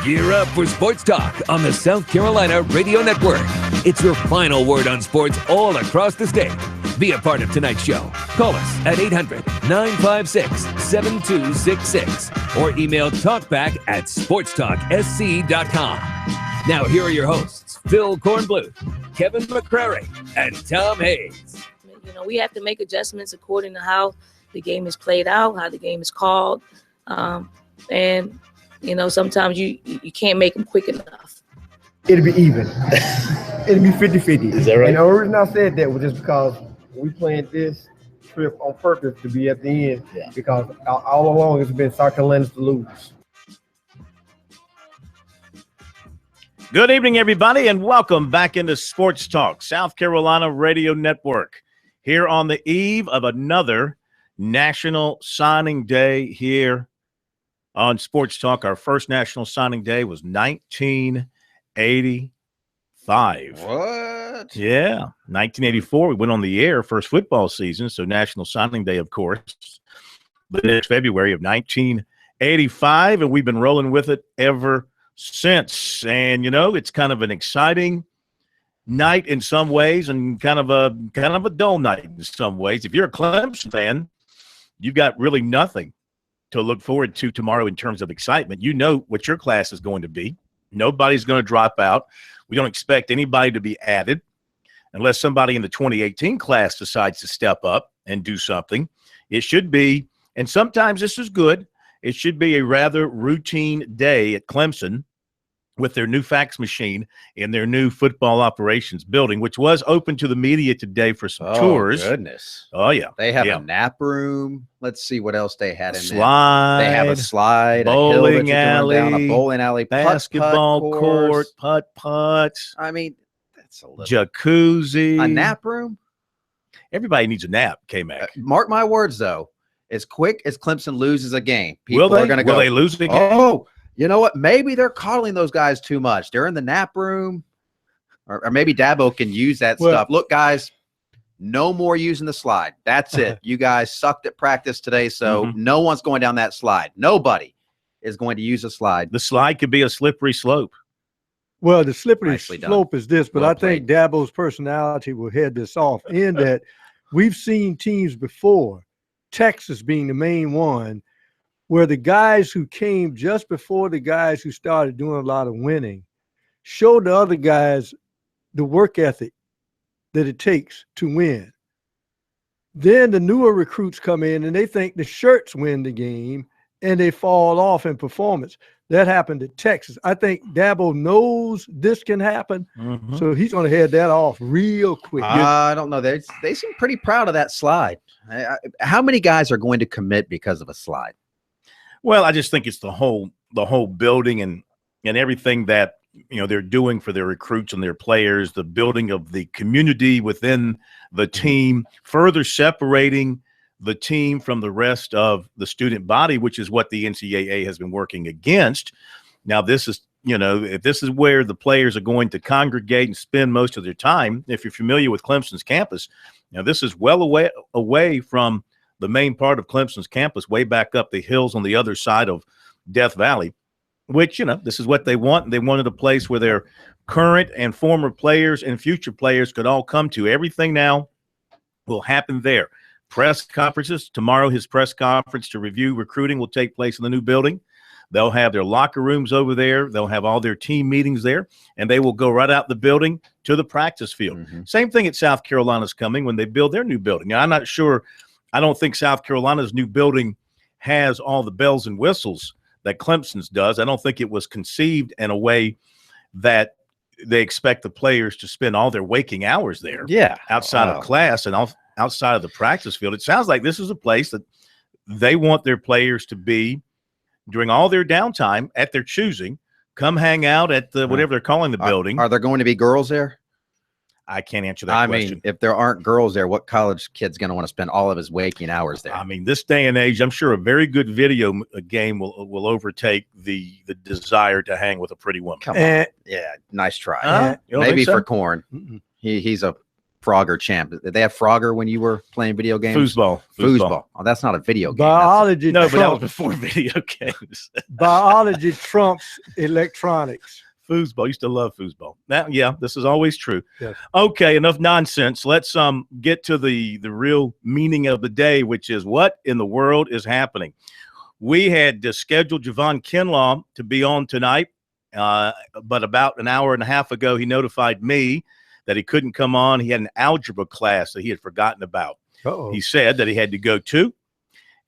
Gear up for Sports Talk on the South Carolina Radio Network. It's your final word on sports all across the state. Be a part of tonight's show. Call us at 800-956-7266 or email talkback@sportstalksc.com. Now here are your hosts, Phil Kornbluth, Kevin McCrary, and Tom Hayes. You know, we have to make adjustments according to how the game is played out, how the game is called, and you know, sometimes you can't make them quick enough. It'll be even. It'll be 50-50. Is that right? And the reason I said that was just because we planned this trip on purpose to be at the end, because all along it's been South Carolina's to lose. Good evening, everybody, and welcome back into Sports Talk, South Carolina Radio Network, here on the eve of another National Signing Day here on Sports Talk. Our first National Signing Day was 1985. What? Yeah, 1984. We went on the air, first football season, so National Signing Day, of course. But it's February of 1985, and we've been rolling with it ever since. And, you know, it's kind of an exciting night in some ways and kind of a dull night in some ways. If you're a Clemson fan, you've got really nothing to look forward to tomorrow in terms of excitement. You know what your class is going to be. Nobody's going to drop out. We don't expect anybody to be added unless somebody in the 2018 class decides to step up and do something. It should be, and sometimes this is good, it should be a rather routine day at Clemson with their new fax machine in their new football operations building, which was open to the media today for some tours. Oh, goodness. Oh, yeah. They have a nap room. Let's see what else they had in slide, there. They have a slide, bowling a alley, down, a bowling alley, basketball court, putt. I mean, that's a little. Jacuzzi. A nap room? Everybody needs a nap, K-Mac. Mark my words, though. As quick as Clemson loses a game, people are going to go. Will they lose it again? Oh, you know what? Maybe they're calling those guys too much. They're in the nap room, or maybe Dabo can use that stuff. Look, guys, no more using the slide. That's it. You guys sucked at practice today, so no one's going down that slide. Nobody is going to use a slide. The slide could be a slippery slope. Well, the slippery slope is this, but I think Dabo's personality will head this off in that we've seen teams before, Texas being the main one, where the guys who came just before the guys who started doing a lot of winning showed the other guys the work ethic that it takes to win. Then the newer recruits come in and they think the shirts win the game and they fall off in performance. That happened at Texas. I think Dabo knows this can happen, so he's going to head that off real quick. I don't know. They seem pretty proud of that slide. How many guys are going to commit because of a slide? Well, I just think it's the whole building and everything that, you know, they're doing for their recruits and their players, the building of the community within the team, further separating the team from the rest of the student body, which is what the NCAA has been working against. Now, this is, you know, if this is where the players are going to congregate and spend most of their time, if you're familiar with Clemson's campus, now this is well away from the main part of Clemson's campus, way back up the hills on the other side of Death Valley, which, you know, this is what they want. They wanted a place where their current and former players and future players could all come to. Everything now will happen there. Press conferences. Tomorrow, his press conference to review recruiting will take place in the new building. They'll have their locker rooms over there. They'll have all their team meetings there, and they will go right out the building to the practice field. Same thing at South Carolina's coming when they build their new building. Now, I'm not sure. I don't think South Carolina's new building has all the bells and whistles that Clemson's does. I don't think it was conceived in a way that they expect the players to spend all their waking hours there. Yeah. Outside of class and outside of the practice field. It sounds like this is a place that they want their players to be during all their downtime at their choosing. Come hang out at the whatever they're calling the building. Are there going to be girls there? I can't answer that question. I mean, if there aren't girls there, what college kid's going to want to spend all of his waking hours there? I mean, this day and age, I'm sure a very good video game will overtake the desire to hang with a pretty woman. Come on. Yeah, nice try. Maybe for Corn. He's a Frogger champ? Did they have Frogger when you were playing video games? Foosball. Oh, that's not a video game. Biology. No, but that was before video games. Biology trumps electronics. Foosball. Used to love foosball. Yeah, this is always true. Yes. Okay, enough nonsense. Let's get to the real meaning of the day, which is what in the world is happening. We had scheduled Javon Kinlaw to be on tonight, but about an hour and a half ago, he notified me that he couldn't come on. He had an algebra class that he had forgotten about. Uh-oh. He said that he had to go to,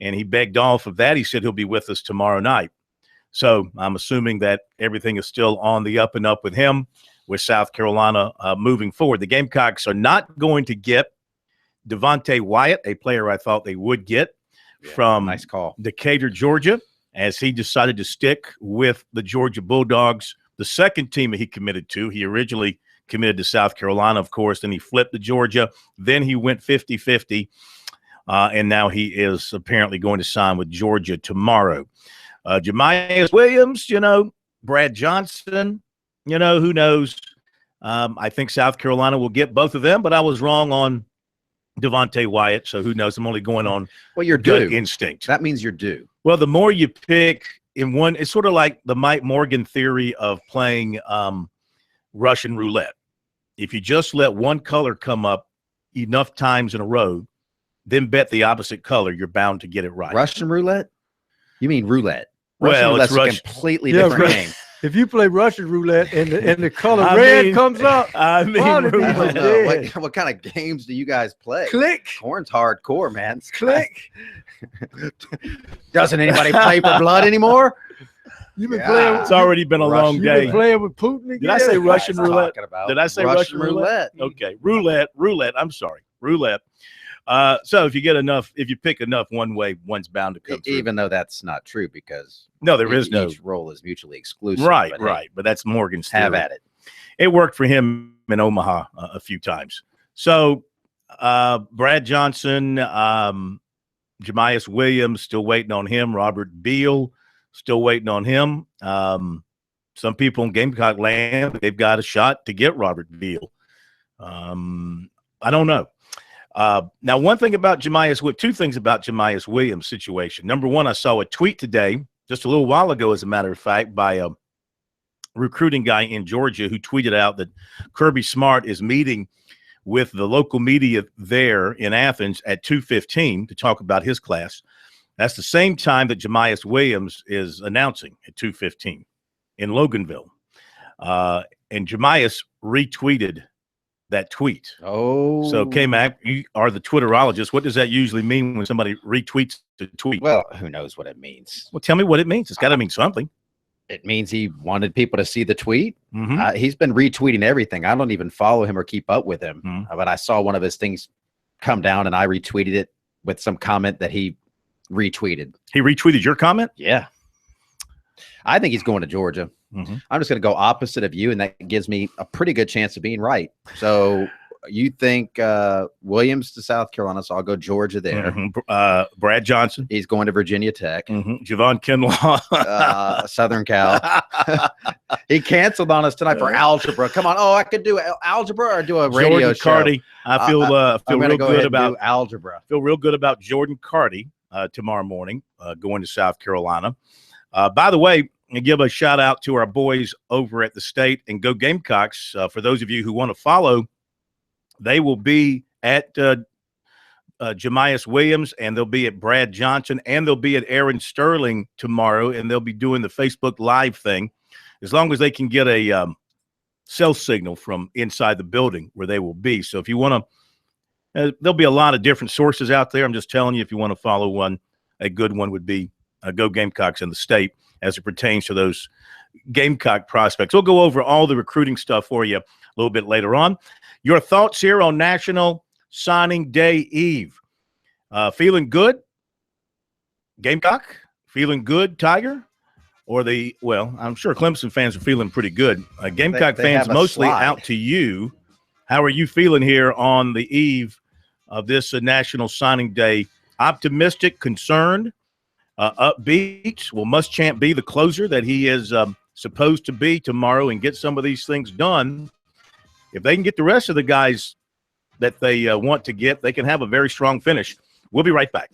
and he begged off of that. He said he'll be with us tomorrow night. So I'm assuming that everything is still on the up and up with him, with South Carolina moving forward. The Gamecocks are not going to get Devontae Wyatt, a player I thought they would get from nice call. Decatur, Georgia, as he decided to stick with the Georgia Bulldogs, the second team that he committed to. He originally committed to South Carolina, of course, then he flipped to Georgia. Then he went 50-50, and now he is apparently going to sign with Georgia tomorrow. Jemias Williams, Brad Johnson, who knows? I think South Carolina will get both of them, but I was wrong on Devontae Wyatt, so who knows? I'm only going on your gut due. instinct. That means you're due. Well, the more you pick in one, it's sort of like the Mike Morgan theory of playing Russian roulette. If you just let one color come up enough times in a row, then bet the opposite color, you're bound to get it right. Russian roulette? You mean roulette? Well, it's a completely different game. If you play Russian roulette and the color red comes up, roulette. What kind of games do you guys play? Click. Corn's hardcore, man. Click. Doesn't anybody play for blood anymore? You've been playing. It's already been a long day. You've been playing with Putin again? Did I say Russian roulette? Did I say Russian roulette? Okay, roulette. I'm sorry, roulette. So if you pick enough one way, one's bound to come through. Even though that's not true, because each role is mutually exclusive. Right. But that's Morgan's theory. Have at it. It worked for him in Omaha a few times. So Brad Johnson, Jemias Williams, still waiting on him. Robert Beal, still waiting on him. Some people in Gamecock land, they've got a shot to get Robert Beal. I don't know. Now, two things about Jemias Williams' situation. Number one, I saw a tweet today, just a little while ago, as a matter of fact, by a recruiting guy in Georgia who tweeted out that Kirby Smart is meeting with the local media there in Athens at 2:15 to talk about his class. That's the same time that Jemias Williams is announcing at 2:15 in Loganville. And Jemias retweeted that tweet. Oh. So, K-Mac, you are the Twitterologist. What does that usually mean when somebody retweets a tweet? Well, who knows what it means? Well, tell me what it means. It's got to mean something. It means he wanted people to see the tweet. Mm-hmm. He's been retweeting everything. I don't even follow him or keep up with him. Mm-hmm. But I saw one of his things come down, and I retweeted it with some comment that he retweeted. He retweeted your comment? Yeah. I think he's going to Georgia. Mm-hmm. I'm just going to go opposite of you, and that gives me a pretty good chance of being right. So you think Williams to South Carolina, so I'll go Georgia there. Mm-hmm. Brad Johnson. He's going to Virginia Tech. Mm-hmm. Javon Kinlaw. Southern Cal. He canceled on us tonight for algebra. Come on. Oh, I could do algebra or do a radio Jordan show. Carty. I feel real good about algebra. Feel real good about Jordan Carty tomorrow morning going to South Carolina. By the way, I give a shout out to our boys over at the State and Go Gamecocks. For those of you who want to follow, they will be at Jemias Williams, and they'll be at Brad Johnson, and they'll be at Aaron Sterling tomorrow, and they'll be doing the Facebook Live thing, as long as they can get a cell signal from inside the building where they will be. So if you want to, there'll be a lot of different sources out there. I'm just telling you, if you want to follow one, a good one would be Go Gamecocks in the State as it pertains to those Gamecock prospects. We'll go over all the recruiting stuff for you a little bit later on. Your thoughts here on National Signing Day Eve. Feeling good, Gamecock? Feeling good, Tiger? Or I'm sure Clemson fans are feeling pretty good. Gamecock fans mostly out to you. How are you feeling here on the eve of this National Signing Day? Optimistic, concerned, upbeat? Will Muschamp be the closer that he is supposed to be tomorrow and get some of these things done? If they can get the rest of the guys that they want to get, they can have a very strong finish. We'll be right back.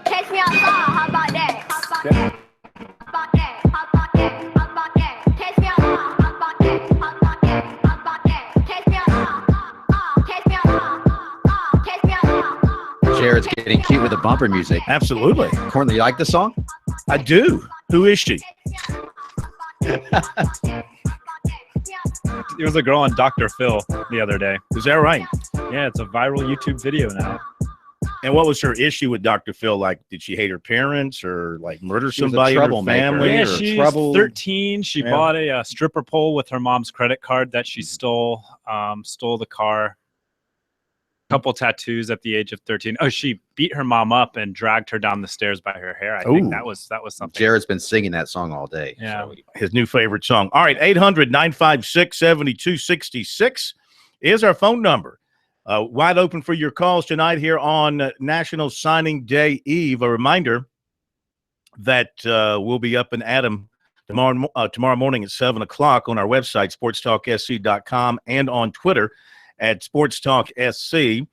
Catch me outside, how about that? How about that? How about that? How about that? How about that? Catch me outside, how about that? How about that? How about that? Catch me outside, catch me outside, catch me outside. Jared's getting cute with the bumper music. Absolutely. Courtney, you like the song? I do. Who is she? It was a girl on Dr. Phil the other day. Is that right? Yeah, it's a viral YouTube video now. And what was her issue with Dr. Phil? Like, did she hate her parents or like murder somebody in her troublemaker. family? Yeah, or she's trouble? 13. She bought a stripper pole with her mom's credit card that she stole. Stole the car. couple tattoos at the age of 13. Oh, she beat her mom up and dragged her down the stairs by her hair. I think that was something. Jared's been singing that song all day. Yeah. So. His new favorite song. All right, 800-956-7266 is our phone number. Wide open for your calls tonight here on National Signing Day Eve. A reminder that we'll be up and at 'em tomorrow morning at 7 o'clock on our website, SportsTalkSC.com, and on Twitter at SportsTalkSC,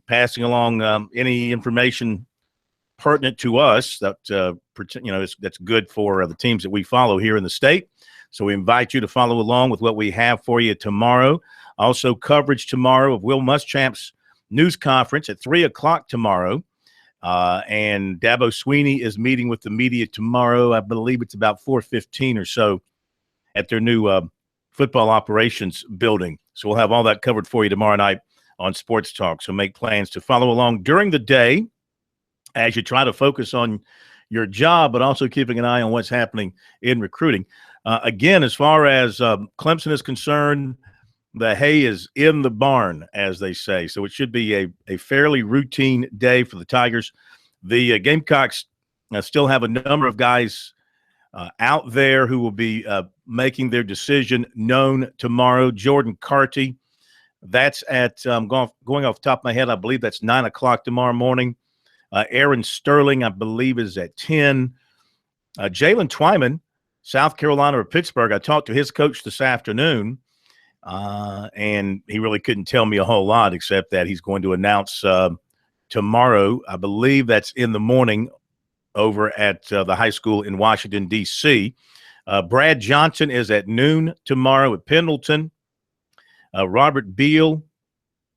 passing along any information pertinent to us that that's good for the teams that we follow here in the state. So we invite you to follow along with what we have for you tomorrow. Also, coverage tomorrow of Will Muschamp's news conference at 3 o'clock tomorrow. And Dabo Sweeney is meeting with the media tomorrow. I believe it's about 4:15 or so at their new football operations building. So we'll have all that covered for you tomorrow night on Sports Talk. So make plans to follow along during the day as you try to focus on your job, but also keeping an eye on what's happening in recruiting. Again, as far as Clemson is concerned, the hay is in the barn, as they say. So it should be a fairly routine day for the Tigers. The Gamecocks still have a number of guys out there who will be making their decision known tomorrow. Jordan Carty, that's at going off the top of my head, I believe that's 9 o'clock tomorrow morning. Aaron Sterling, I believe, is at 10. Jalen Twyman, South Carolina or Pittsburgh, I talked to his coach this afternoon. And he really couldn't tell me a whole lot except that he's going to announce tomorrow. I believe that's in the morning over at the high school in Washington, D.C. Brad Johnson is at noon tomorrow at Pendleton. Robert Beal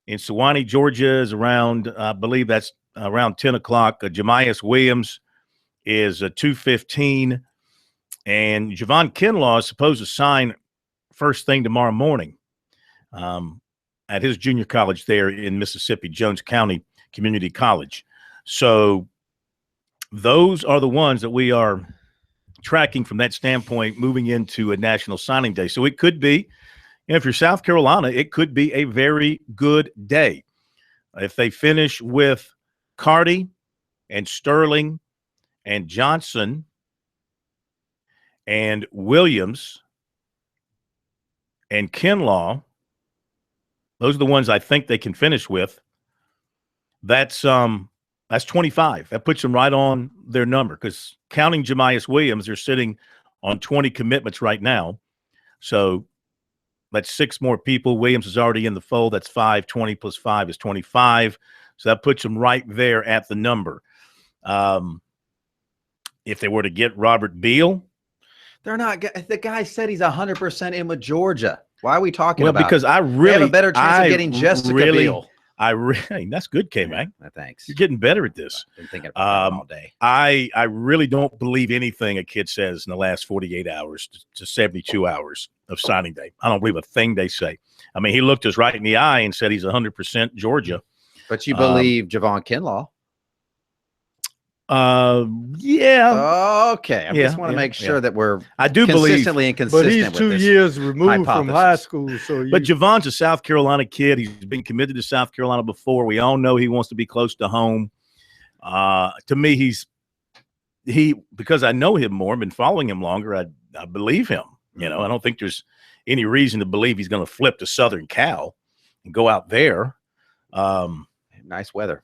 in Sewanee, Georgia is around, I believe that's around 10 o'clock. Jemias Williams is 2:15. And Javon Kinlaw is supposed to sign first thing tomorrow morning at his junior college there in Mississippi, Jones County Community College. So those are the ones that we are tracking from that standpoint moving into a National Signing Day. So it could be, if you're South Carolina, it could be a very good day. If they finish with Carty and Sterling and Johnson and Williams and Kinlaw, those are the ones I think they can finish with. That's 25. That puts them right on their number because counting Jemias Williams, they're sitting on 20 commitments right now. So that's 6 more people. Williams is already in the fold. That's 5. 20 plus 5 is 25. So that puts them right there at the number. If they were to get Robert Beal, they're not. The guy said he's 100% in with Georgia. Why are we talking about? Well, because I really they have a better chance of getting Jessica Beal. That's good, K-Mac. Thanks. You're getting better at this. I've been thinking about all day. I really don't believe anything a kid says in the last 48 hours to 72 hours of signing day. I don't believe a thing they say. I mean, he looked us right in the eye and said he's 100% Georgia. But you believe Javon Kinlaw? Yeah. Okay. I just want to make sure that we're consistently and consistent. But he's 2 years removed from high school. But Javon's a South Carolina kid. He's been committed to South Carolina before. We all know he wants to be close to home. To me, because I know him more, been following him longer, I believe him. You know, I don't think there's any reason to believe he's going to flip to Southern Cal and go out there. Nice weather.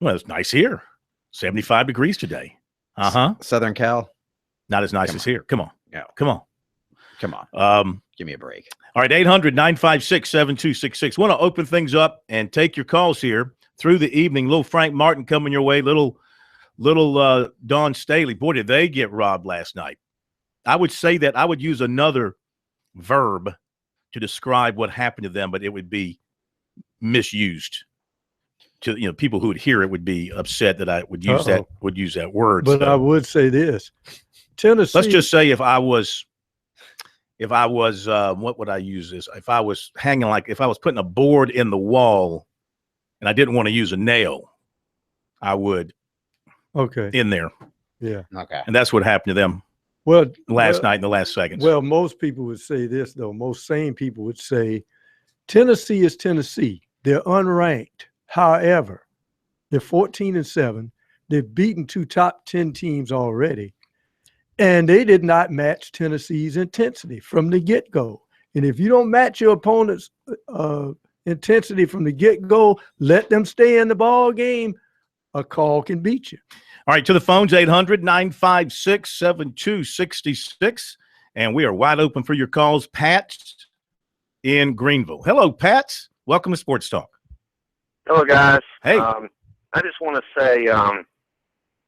Well, it's nice here. 75 degrees today. Southern Cal. Not as nice as here. Come on. Yeah. Come on. Give me a break. All right, 800-956-7266. Want to open things up and take your calls here through the evening. Little Frank Martin coming your way. Little Dawn Staley. Boy, did they get robbed last night. I would say that I would use another verb to describe what happened to them, but it would be misused. To people who would hear it would be upset that I would use that word. But I would say this: Tennessee. Let's just say if I was what would I use this? If I was putting a board in the wall and I didn't want to use a nail, I would in there. Yeah. Okay. And that's what happened to them last night in the last seconds. Well, most people would say this though. Most sane people would say Tennessee is Tennessee. They're unranked. However, they're 14-7. They've beaten 2 top 10 teams already. And they did not match Tennessee's intensity from the get-go. And if you don't match your opponent's intensity from the get-go, let them stay in the ball game, a call can beat you. All right, to the phones, 800-956-7266. And we are wide open for your calls. Pat in Greenville. Hello, Pat. Welcome to Sports Talk. Hello, guys. Hey. I just want to say, I'm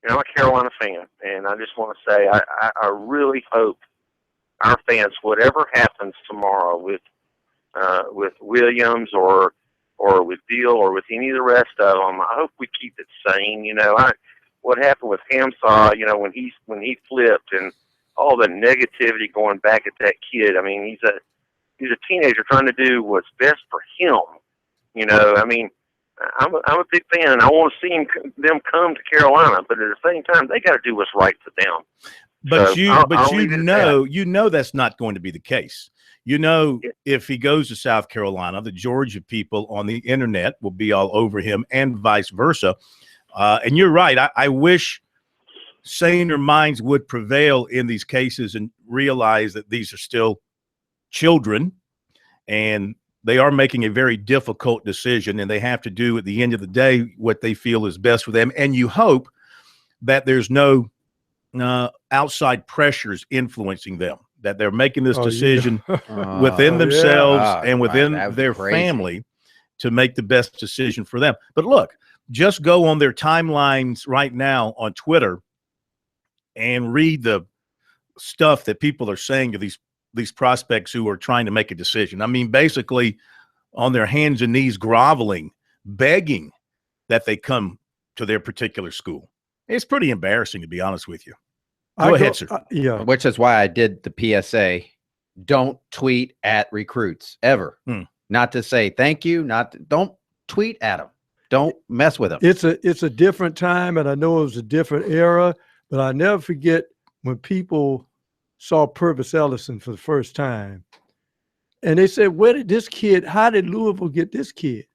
a Carolina fan, and I just want to say I really hope our fans, whatever happens tomorrow with Williams or with Beal or with any of the rest of them, I hope we keep it sane. What happened with Hamsah, when he flipped and all the negativity going back at that kid. I mean, he's a teenager trying to do what's best for him. I'm a big fan, and I want to see them come to Carolina. But at the same time, they got to do what's right for them. But so you know that's not going to be the case. If he goes to South Carolina, the Georgia people on the internet will be all over him, and vice versa. And you're right. I wish saner minds would prevail in these cases and realize that these are still children, and they are making a very difficult decision, and they have to do at the end of the day what they feel is best for them. And you hope that there's no outside pressures influencing them, that they're making this decision within themselves and within their family to make the best decision for them. But look, just go on their timelines right now on Twitter and read the stuff that people are saying to these prospects who are trying to make a decision. I mean, basically on their hands and knees groveling, begging that they come to their particular school. It's pretty embarrassing, to be honest with you. Go ahead, sir. Which is why I did the PSA. Don't tweet at recruits ever. Not to say thank you. Don't tweet at them. Don't mess with them. It's a different time, and I know it was a different era, but I never forget when people saw Purvis Ellison for the first time. And they said, how did Louisville get this kid?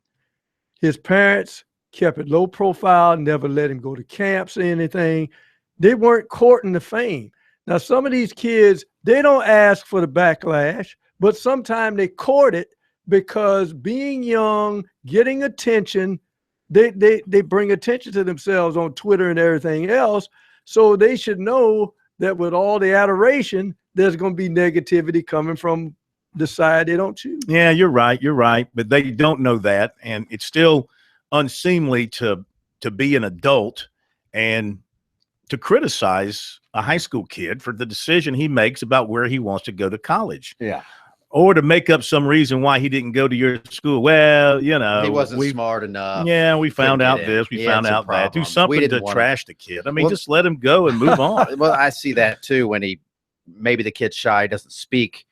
His parents kept it low profile, never let him go to camps or anything. They weren't courting the fame. Now, some of these kids, they don't ask for the backlash, but sometimes they court it because being young, getting attention, they bring attention to themselves on Twitter and everything else. So they should know that with all the adoration, there's going to be negativity coming from the side they don't choose. Yeah, you're right. But they don't know that. And it's still unseemly to be an adult and to criticize a high school kid for the decision he makes about where he wants to go to college. Yeah. Or to make up some reason why he didn't go to your school. Well, he wasn't smart enough. Yeah, we found out this. We found out that. Do something to trash the kid. I mean, just let him go and move on. Well, I see that too when maybe the kid's shy, doesn't speak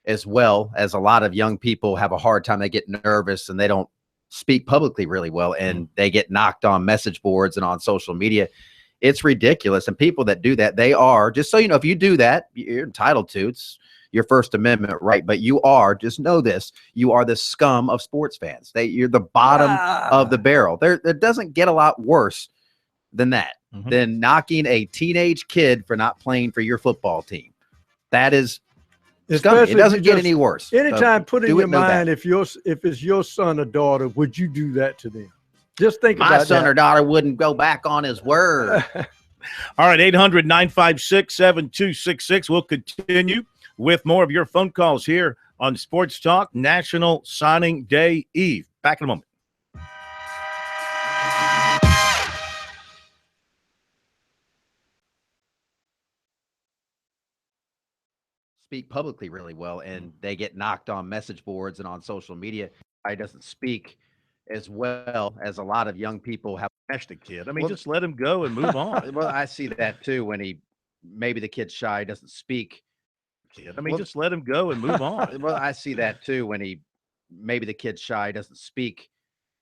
as well as a lot of young people have a hard time. They get nervous and they don't speak publicly really well, and they get knocked on message boards and on social media. It's ridiculous. And people that do that, they are, just so you know, if you do that, you're entitled to. It's your First Amendment right. But you are, just know this, you are the scum of sports fans. You're the bottom of the barrel. There doesn't get a lot worse than that, than knocking a teenage kid for not playing for your football team. That is scummy. It doesn't get any worse. Anytime, put in your mind, if it's your son or daughter, would you do that to them? Just think about that. My son or daughter wouldn't go back on his word. All right, 800-956-7266. We'll continue with more of your phone calls here on Sports Talk National Signing Day Eve. Back in a moment. Speak publicly really well, and they get knocked on message boards and on social media. He doesn't speak as well as a lot of young people have. The kid. I mean, just let him go and move on. Well, I see that too when maybe the kid's shy, doesn't speak. I mean, just let him go and move on. Well, I see that too when maybe the kid's shy, doesn't speak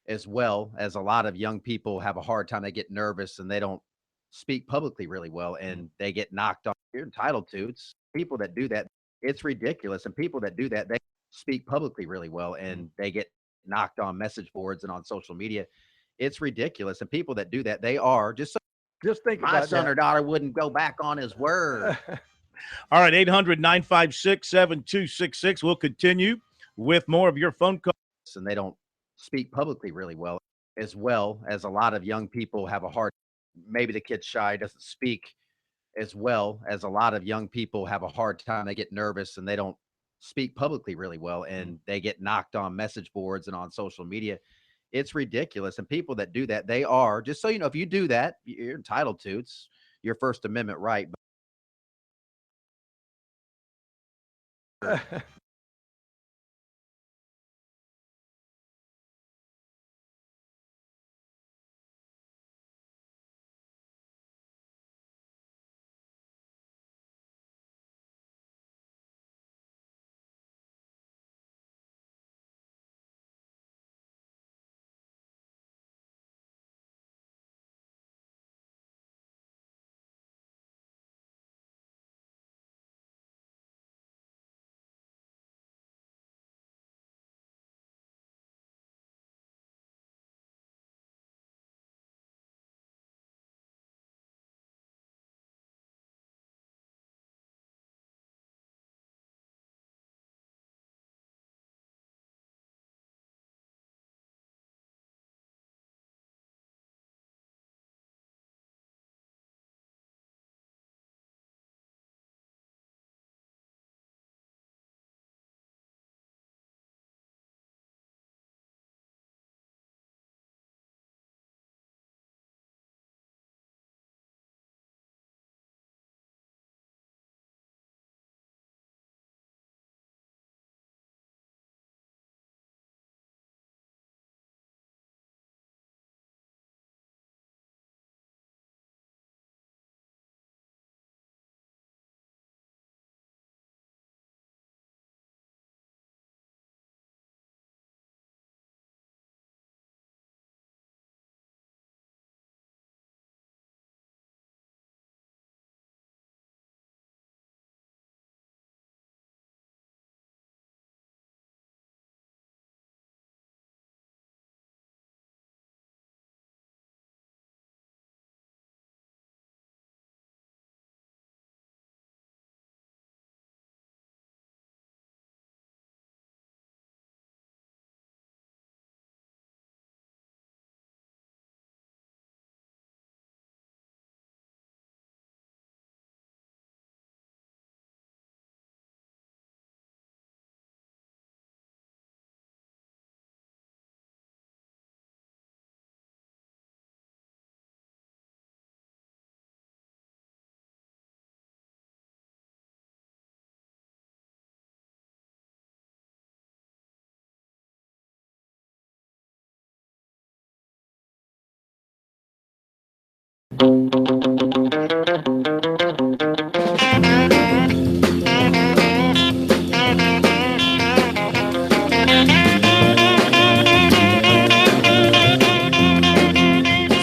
as well as a lot of young people have a hard time. They get nervous and they don't speak publicly really well, and they get knocked on. You're entitled to. It's people that do that. It's ridiculous. And people that do that, they speak publicly really well, and they get knocked on message boards and on social media. It's ridiculous. And people that do that, they are just think my about son that. or daughter wouldn't go back on his word. All right, 800-956-7266. We'll continue with more of your phone calls. And they don't speak publicly really well as a lot of young people have a hard, maybe the kid's shy, doesn't speak as well as a lot of young people have a hard time. They get nervous and they don't speak publicly really well, and they get knocked on message boards and on social media. It's ridiculous. And people that do that, they are, just so you know, if you do that, you're entitled to. It's your First Amendment right.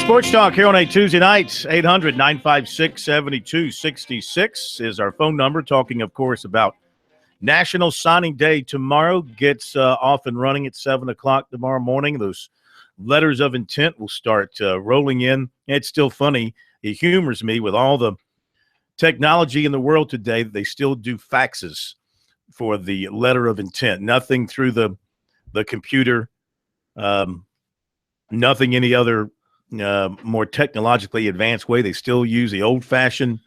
Sports Talk here on a Tuesday night. 800-956-7266 is our phone number. Talking, of course, about National Signing Day tomorrow. Gets off and running at 7 o'clock tomorrow morning. Those letters of intent will start rolling in. It's still funny. It humors me with all the technology in the world today that they still do faxes for the letter of intent. Nothing through the computer. Nothing any other more technologically advanced way. They still use the old-fashioned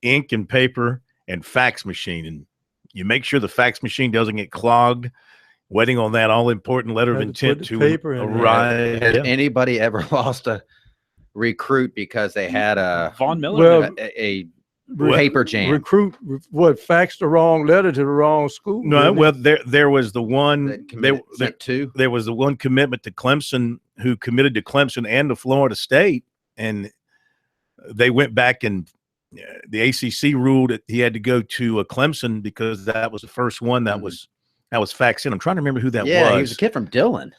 ink and paper and fax machine. And you make sure the fax machine doesn't get clogged, waiting on that all-important letter of intent to arrive. Has anybody ever lost a recruit because they had a Von Miller? A paper jam? Recruit faxed the wrong letter to the wrong school? No, well, there was the one there was the one commitment to Clemson who committed to Clemson and to Florida State, and they went back and the ACC ruled that he had to go to Clemson because that was the first one that was faxed in. I'm trying to remember who that was. Yeah, he was a kid from Dillon.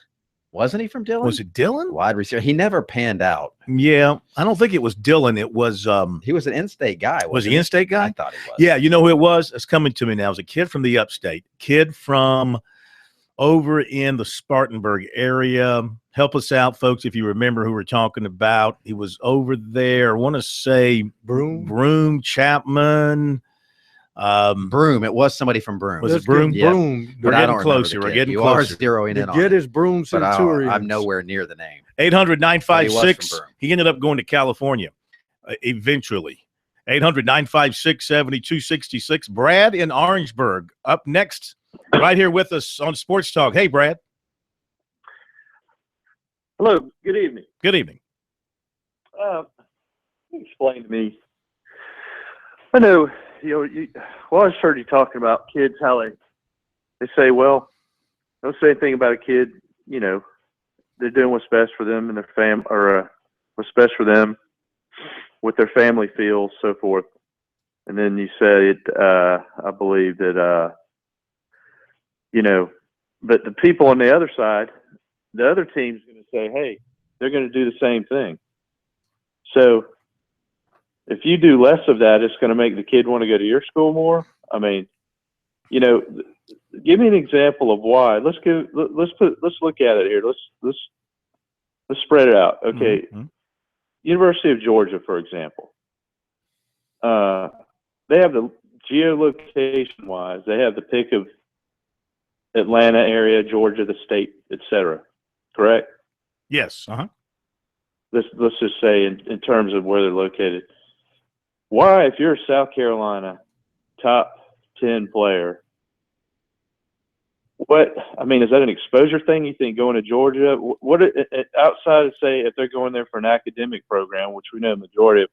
Wasn't he from Dillon? Was it Dillon? Wide receiver. He never panned out. Yeah, I don't think it was Dillon. It was he was an in-state guy. Was he in-state guy? I thought he was. Yeah, you know who it was? It's coming to me now. It was a kid from the upstate. Kid from over in the Spartanburg area. Help us out, folks, if you remember who we're talking about. He was over there. I want to say Broome, Chapman. Broome. It was somebody from Broome. Was it Broome? Yeah. Broome. We're getting closer. We're getting closer. You are zeroing in on Get it. his Broome Centurions. I'm nowhere near the name. 800-956. He ended up going to California eventually. 800-956-7266. Brad in Orangeburg up next, right here with us on Sports Talk. Hey, Brad. Hello. Good evening. Good evening. Explain to me. I know, I just heard you talking about kids, how they say, well, don't say anything about a kid, they're doing what's best for them and their what's best for them, what their family feels, so forth. And then you said, I believe that, but the people on the other side, the other team's going to say, hey, they're going to do the same thing. So if you do less of that, it's going to make the kid want to go to your school more. I mean, give me an example of why. Let's look at it here. Let's spread it out. Okay. Mm-hmm. University of Georgia, for example. They have the geolocation wise, they have the pick of Atlanta area, Georgia, the state, etc. Correct? Yes. Let's just say in terms of where they're located. Why, if you're a South Carolina top 10 player, is that an exposure thing? You think going to Georgia? What outside of, say, if they're going there for an academic program, which we know the majority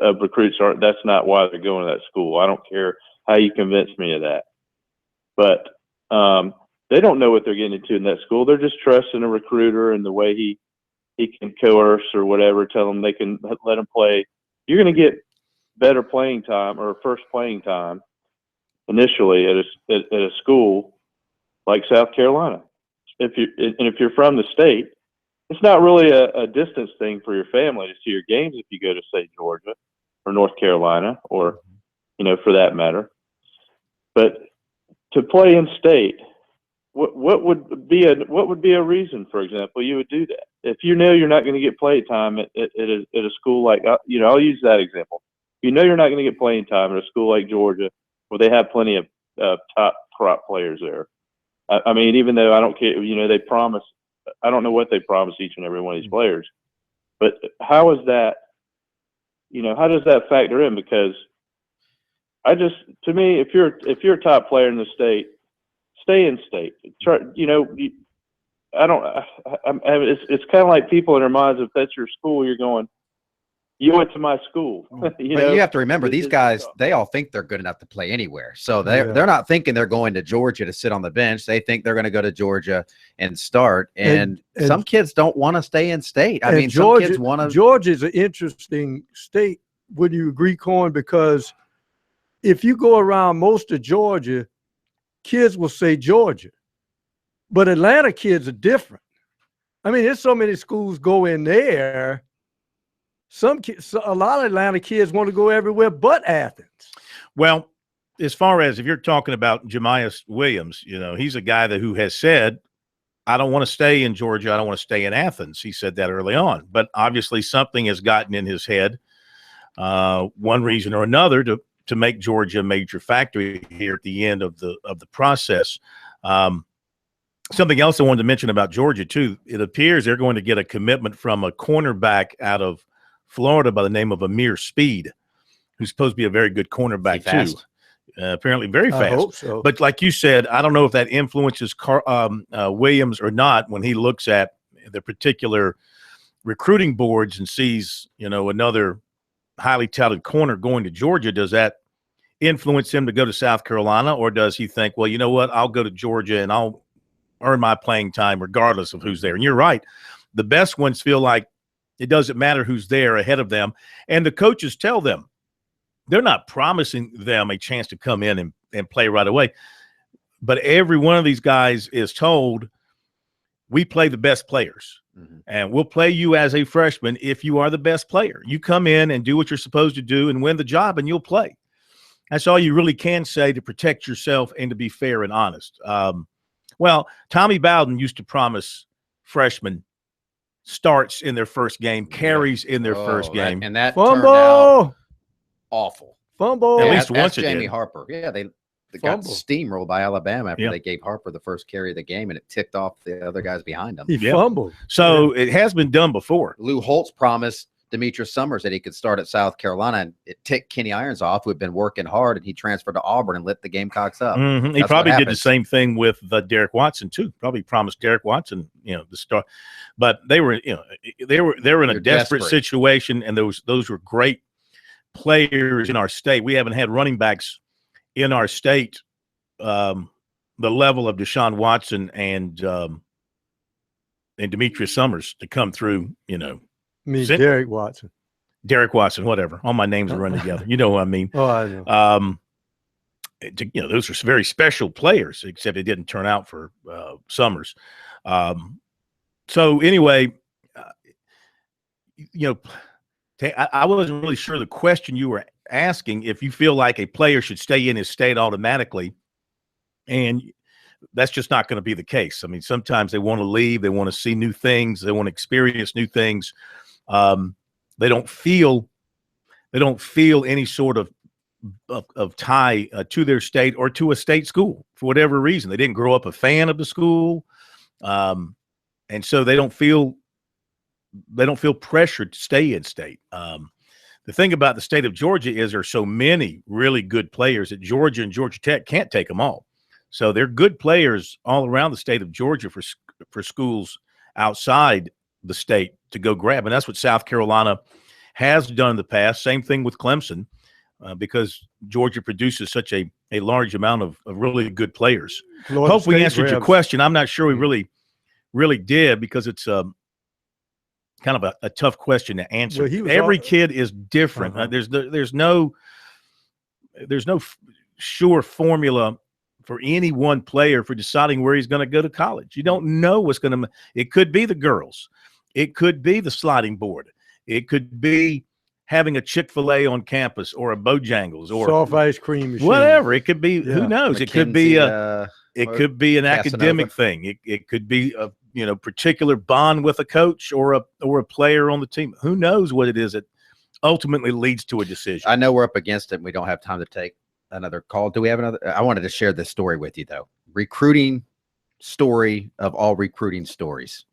of recruits aren't, that's not why they're going to that school. I don't care how you convince me of that. But they don't know what they're getting into in that school. They're just trusting a recruiter and the way he can coerce or whatever, tell them they can let them play. You're going to get better playing time or first playing time initially at a school like South Carolina. If you're from the state, it's not really a distance thing for your family to see your games if you go to, say, Georgia or North Carolina or, for that matter. But to play in state, what would be a reason, for example, you would do that? If you know you're not going to get play time at a school like, I'll use that example. You're not going to get playing time at a school like Georgia where they have plenty of top crop players there. I mean, even though I don't care, they promise, I don't know what they promise each and every one of these players, but how is that, how does that factor in? Because to me, if you're a top player in the state, stay in state. Try, it's kind of like people in their minds, if that's your school, you're going, you went to my school. But you have to remember, these guys, they all think they're good enough to play anywhere. So they're not thinking they're going to Georgia to sit on the bench. They think they're going to go to Georgia and start. And some kids don't want to stay in state. I mean, Georgia, some kids want to. Georgia's an interesting state. Would you agree, Corn? Because if you go around most of Georgia, kids will say Georgia. But Atlanta kids are different. I mean, there's so many schools go in there. A lot of Atlanta kids want to go everywhere but Athens. Well, as far as if you're talking about Jemias Williams, he's a guy who has said, I don't want to stay in Georgia. I don't want to stay in Athens. He said that early on. But obviously something has gotten in his head, one reason or another, to make Georgia a major factor here at the end of the process. Something else I wanted to mention about Georgia, too. It appears they're going to get a commitment from a cornerback out of Florida by the name of Amir Speed, who's supposed to be a very good cornerback too. Apparently very fast. I hope so. But like you said, I don't know if that influences Williams or not when he looks at the particular recruiting boards and sees, another highly touted corner going to Georgia. Does that influence him to go to South Carolina, or does he think, well, you know what, I'll go to Georgia and I'll earn my playing time regardless of who's there? And you're right. The best ones feel like it doesn't matter who's there ahead of them. And the coaches tell them they're not promising them a chance to come in and play right away. But every one of these guys is told, we play the best players. Mm-hmm. And we'll play you as a freshman if you are the best player. You come in and do what you're supposed to do and win the job, and you'll play. That's all you really can say to protect yourself and to be fair and honest. Well, Tommy Bowden used to promise freshmen starts in their first game, carries in their first game. And that Fumble! turned out awful. Fumble. At least once That's it Jamie did. Harper. Yeah, they got steamrolled by Alabama after they gave Harper the first carry of the game, and it ticked off the other guys behind him. He fumbled. So it has been done before. Lou Holtz promised Demetrius Summers that he could start at South Carolina, and it ticked Kenny Irons off, who had been working hard, and he transferred to Auburn and lit the Gamecocks up. He probably did the same thing with Derek Watson too. Probably promised Derek Watson, the start, but they were, they were in a desperate situation, and those were great players in our state. We haven't had running backs in our state the level of Deshaun Watson and Demetrius Summers to come through. Derek Watson, whatever. All my names are running together. You know what I mean? Oh, I know. Those are very special players, except it didn't turn out for Summers. So anyway, I wasn't really sure the question you were asking, if you feel like a player should stay in his state automatically, and that's just not going to be the case. I mean, sometimes they want to leave, they want to see new things, they want to experience new things. They don't feel any sort of tie to their state or to a state school for whatever reason. They didn't grow up a fan of the school, and so they don't feel pressured to stay in state. The thing about the state of Georgia is there's so many really good players that Georgia and Georgia Tech can't take them all. So they're good players all around the state of Georgia for schools outside the state to go grab. And that's what South Carolina has done in the past. Same thing with Clemson, because Georgia produces such a large amount of really good players. Hope we answered your question. I'm not sure we really did, because it's kind of a tough question to answer. Well, every kid is different. There's no sure formula for any one player for deciding where he's going to go to college. You don't know what's going to – it could be the girls. It could be the sliding board. It could be having a Chick-fil-A on campus or a Bojangles or – soft ice cream machine. Whatever. It could be who knows? McKinsey, It could be it could be an academic thing. It could be a particular bond with a coach or a player on the team. Who knows what it is that ultimately leads to a decision. I know we're up against it and we don't have time to take another call. Do we have another? I wanted to share this story with you, though. Recruiting story of all recruiting stories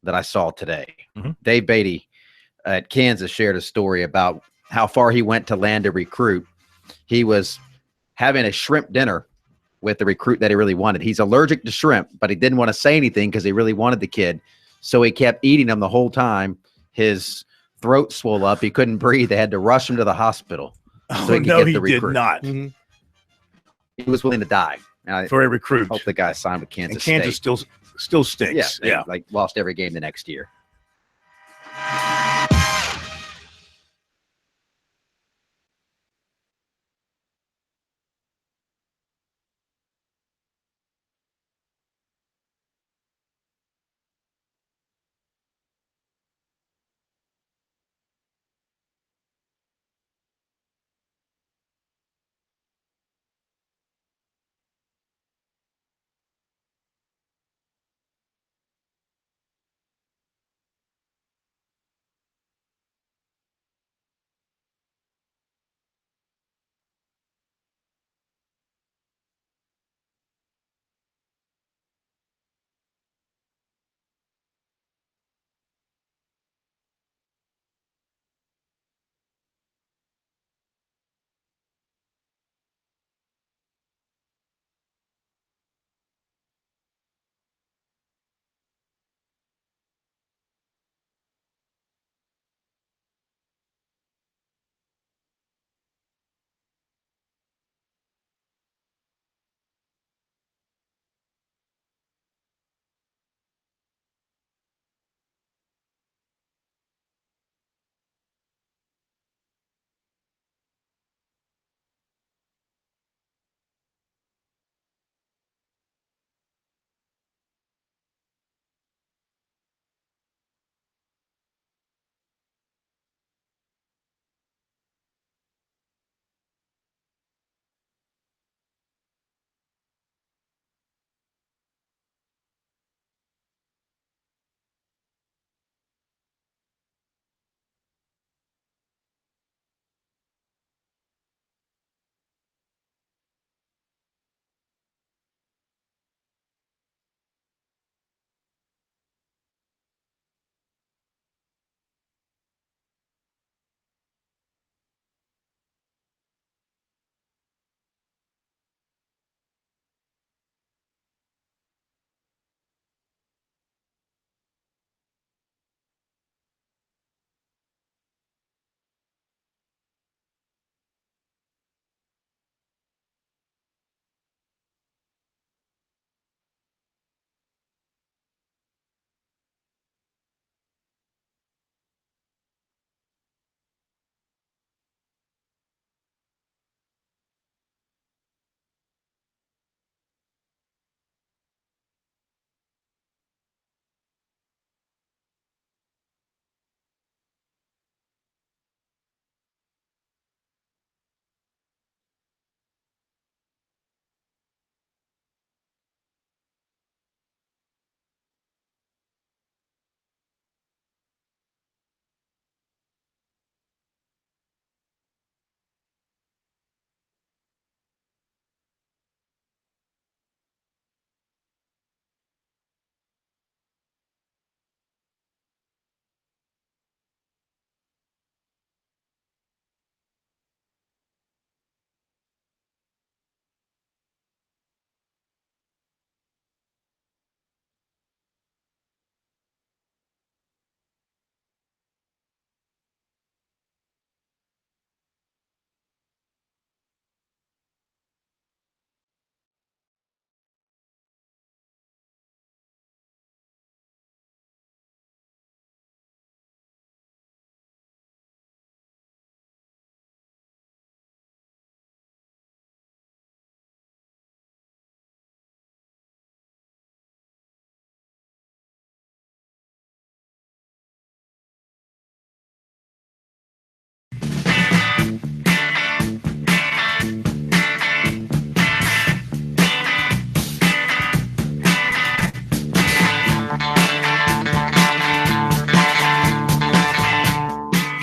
that I saw today. Dave Beatty at Kansas shared a story about how far he went to land a recruit. He was having a shrimp dinner with the recruit that he really wanted. He's allergic to shrimp, but he didn't want to say anything because he really wanted the kid. So he kept eating them the whole time. His throat swelled up. He couldn't breathe. They had to rush him to the hospital. So he did not. He was willing to die for a recruit. Hope the guy signed with Kansas. And Kansas State. still stinks. Yeah, like lost every game the next year.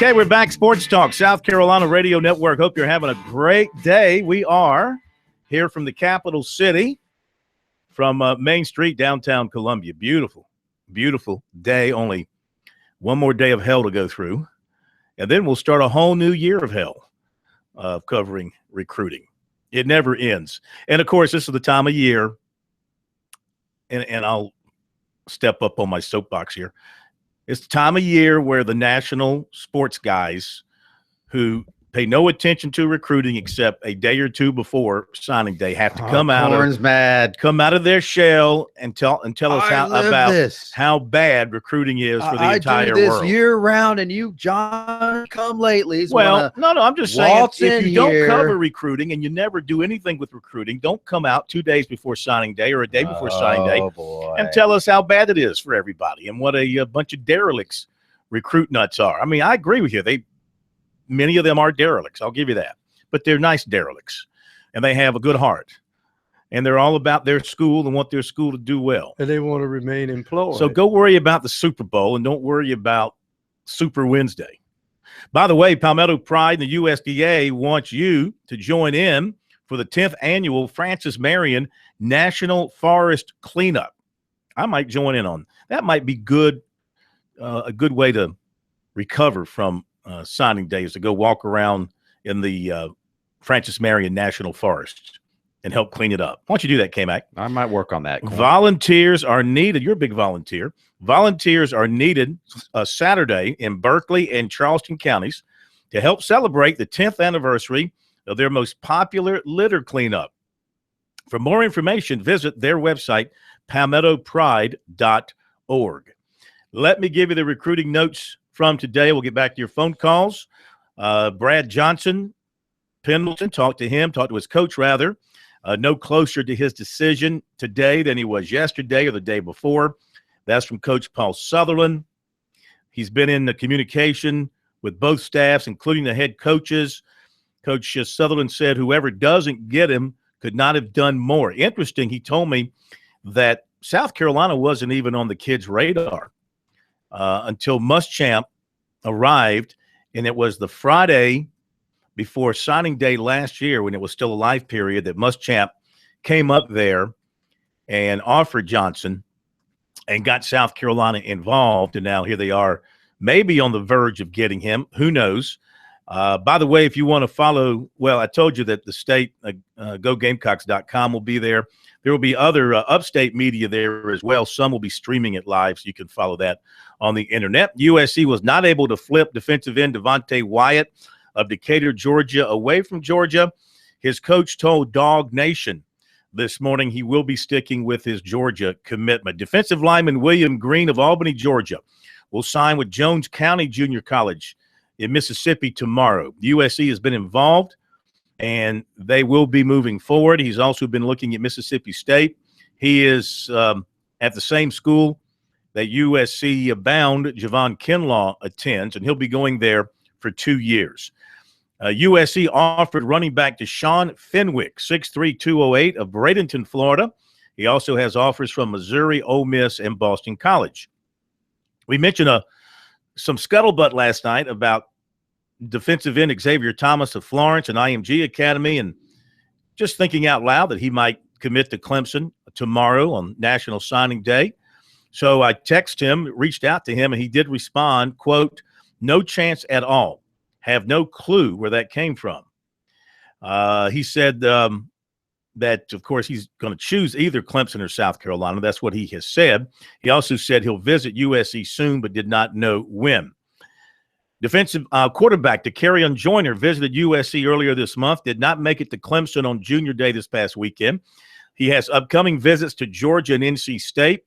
Okay, we're back. Sports Talk, South Carolina Radio Network. Hope you're having a great day. We are here from the capital city, from Main Street, downtown Columbia. Beautiful, beautiful day. Only one more day of hell to go through. And then we'll start a whole new year of hell of covering recruiting. It never ends. And, of course, this is the time of year, and I'll step up on my soapbox here. It's the time of year where the national sports guys who pay no attention to recruiting except a day or two before signing day have to come out of their shell and tell us how bad recruiting is for the entire world. I do this year round, and you, John, come lately. Well, no, I'm just saying if you don't cover recruiting and you never do anything with recruiting, don't come out 2 days before signing day or a day before signing day and tell us how bad it is for everybody and what a bunch of derelicts recruit nuts are. I mean, I agree with you. Many of them are derelicts. I'll give you that. But they're nice derelicts, and they have a good heart. And they're all about their school and want their school to do well. And they want to remain employed. So go worry about the Super Bowl and don't worry about Super Wednesday. By the way, Palmetto Pride and the USDA wants you to join in for the 10th annual Francis Marion National Forest Cleanup. I might join in on that. Might be good, a good way to recover from signing days, to go walk around in the Francis Marion National Forest and help clean it up. Why don't you do that, K-Mac? I might work on that. Volunteers are needed. You're a big volunteer. Volunteers are needed Saturday in Berkeley and Charleston counties to help celebrate the 10th anniversary of their most popular litter cleanup. For more information, visit their website, palmettopride.org. Let me give you the recruiting notes from today. We'll get back to your phone calls. Brad Johnson, Pendleton, talked to his coach, rather. No closer to his decision today than he was yesterday or the day before. That's from Coach Paul Sutherland. He's been in the communication with both staffs, including the head coaches. Coach Sutherland said whoever doesn't get him could not have done more. Interesting, he told me that South Carolina wasn't even on the kids' radar until Muschamp arrived, and it was the Friday before signing day last year, when it was still a live period, that Muschamp came up there and offered Johnson and got South Carolina involved, and now here they are, maybe on the verge of getting him. Who knows? By the way, if you want to follow, well, I told you that the state, GoGamecocks.com will be there. There will be other upstate media there as well. Some will be streaming it live, so you can follow that on the internet. USC was not able to flip defensive end Devontae Wyatt of Decatur, Georgia, away from Georgia. His coach told Dog Nation this morning he will be sticking with his Georgia commitment. Defensive lineman William Green of Albany, Georgia, will sign with Jones County Junior College in Mississippi tomorrow. USC has been involved, and they will be moving forward. He's also been looking at Mississippi State. He is at the same school that USC bound Javon Kinlaw attends, and he'll be going there for 2 years. USC offered running back Deshaun Fenwick, 6'3", 208, of Bradenton, Florida. He also has offers from Missouri, Ole Miss, and Boston College. We mentioned some scuttlebutt last night about defensive end Xavier Thomas of Florence and IMG Academy, and just thinking out loud that he might commit to Clemson tomorrow on National Signing Day. So I texted him, reached out to him, and he did respond, quote, "No chance at all. Have no clue where that came from." He said that, of course, he's going to choose either Clemson or South Carolina. That's what he has said. He also said he'll visit USC soon, but did not know when. Defensive quarterback Dakereon Joyner visited USC earlier this month, did not make it to Clemson on Junior Day this past weekend. He has upcoming visits to Georgia and NC State.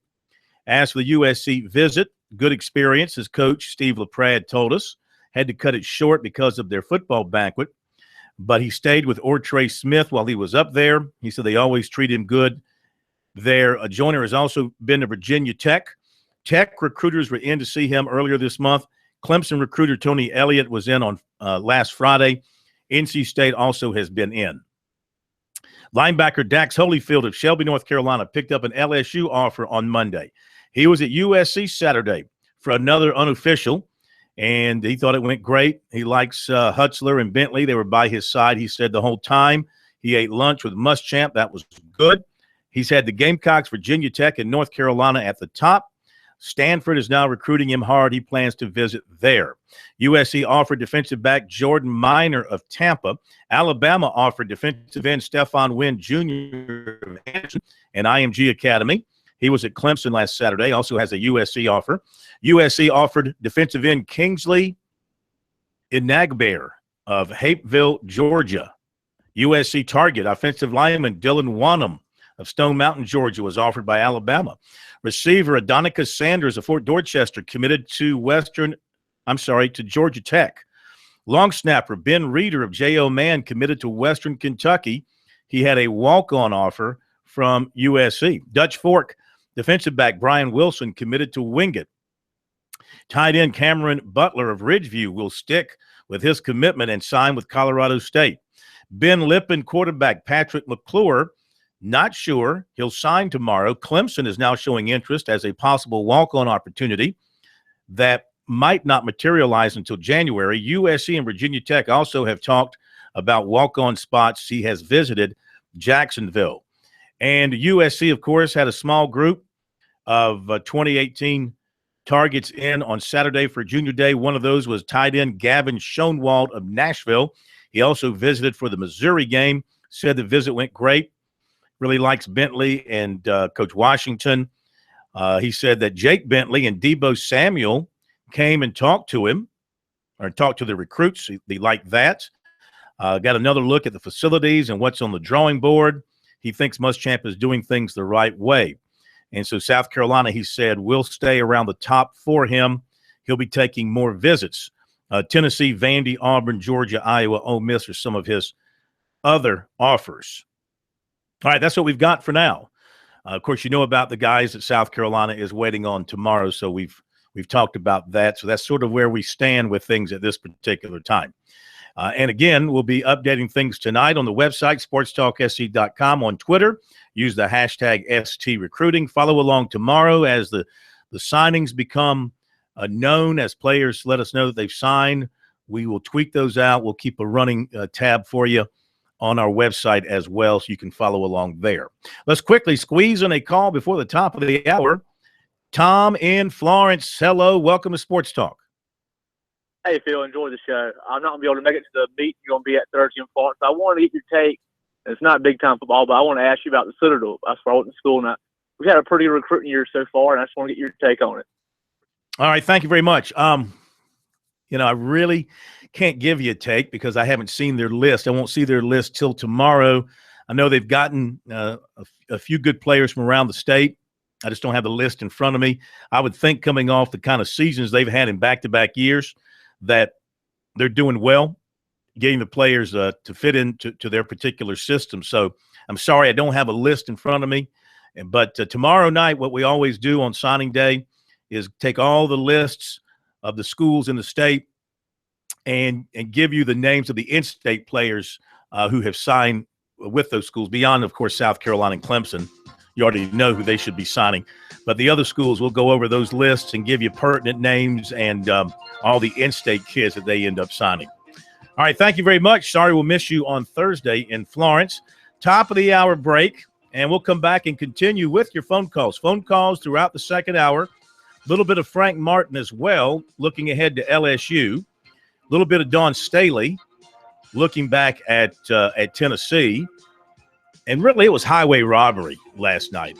As for the USC visit, good experience, as Coach Steve LaPrade told us. Had to cut it short because of their football banquet, but he stayed with Ortre Smith while he was up there. He said they always treat him good there. Joyner has also been to Virginia Tech. Tech recruiters were in to see him earlier this month. Clemson recruiter Tony Elliott was in on last Friday. NC State also has been in. Linebacker Dax Holyfield of Shelby, North Carolina, picked up an LSU offer on Monday. He was at USC Saturday for another unofficial, and he thought it went great. He likes Hutzler and Bentley. They were by his side, he said, the whole time. He ate lunch with Muschamp. That was good. He's had the Gamecocks, Virginia Tech, and North Carolina at the top. Stanford is now recruiting him hard. He plans to visit there. USC offered defensive back Jordan Minor of Tampa. Alabama offered defensive end Stephon Wynn Jr. of Anderson and IMG Academy. He was at Clemson last Saturday, also has a USC offer. USC offered defensive end Kingsley Inagbear of Hapeville, Georgia. USC target offensive lineman Dylan Wanham of Stone Mountain, Georgia, was offered by Alabama. Receiver Adonicus Sanders of Fort Dorchester committed to Georgia Tech. Long snapper Ben Reeder of J.O. Mann committed to Western Kentucky. He had a walk-on offer from USC. Dutch Fork defensive back Brian Wilson committed to Wingate. Tight end Cameron Butler of Ridgeview will stick with his commitment and sign with Colorado State. Ben Lippen quarterback Patrick McClure, not sure he'll sign tomorrow. Clemson is now showing interest as a possible walk-on opportunity that might not materialize until January. USC and Virginia Tech also have talked about walk-on spots. He has visited Jacksonville. And USC, of course, had a small group of 2018 targets in on Saturday for Junior Day. One of those was tight end Gavin Schoenwald of Nashville. He also visited for the Missouri game, said the visit went great, really likes Bentley and Coach Washington. He said that Jake Bentley and Debo Samuel came and talked to him, or talked to the recruits. He liked that. Got another look at the facilities and what's on the drawing board. He thinks Muschamp is doing things the right way. And so South Carolina, he said, will stay around the top for him. He'll be taking more visits. Tennessee, Vandy, Auburn, Georgia, Iowa, Ole Miss are some of his other offers. All right, that's what we've got for now. Of course, you know about the guys that South Carolina is waiting on tomorrow, so we've talked about that. So that's sort of where we stand with things at this particular time. And again, we'll be updating things tonight on the website, SportsTalkSC.com, on Twitter. Use the hashtag STRecruiting. Follow along tomorrow as the signings become known, as players let us know that they've signed. We will tweet those out. We'll keep a running tab for you on our website as well, so you can follow along there. Let's quickly squeeze in a call before the top of the hour. Tom in Florence, hello. Welcome to Sports Talk. Hey, Phil, enjoy the show. I'm not going to be able to make it to the meet you're going to be at Thursday in Florence. I want to get your take. It's not big-time football, but I want to ask you about the Citadel. That's where I went to school, and we've had a pretty good recruiting year so far, and I just want to get your take on it. All right, thank you very much. I really can't give you a take because I haven't seen their list. I won't see their list till tomorrow. I know they've gotten a few good players from around the state. I just don't have the list in front of me. I would think coming off the kind of seasons they've had in back-to-back years that they're doing well, getting the players to fit into their particular system. So I'm sorry I don't have a list in front of me. But tomorrow night, what we always do on signing day is take all the lists of the schools in the state and give you the names of the in-state players who have signed with those schools, beyond, of course, South Carolina and Clemson. You already know who they should be signing. But the other schools will go over those lists and give you pertinent names and all the in-state kids that they end up signing. All right, thank you very much. Sorry we'll miss you on Thursday in Florence. Top of the hour break, and we'll come back and continue with your phone calls. Phone calls throughout the second hour. A little bit of Frank Martin as well, looking ahead to LSU. A little bit of Dawn Staley, looking back at Tennessee. And really, it was highway robbery last night.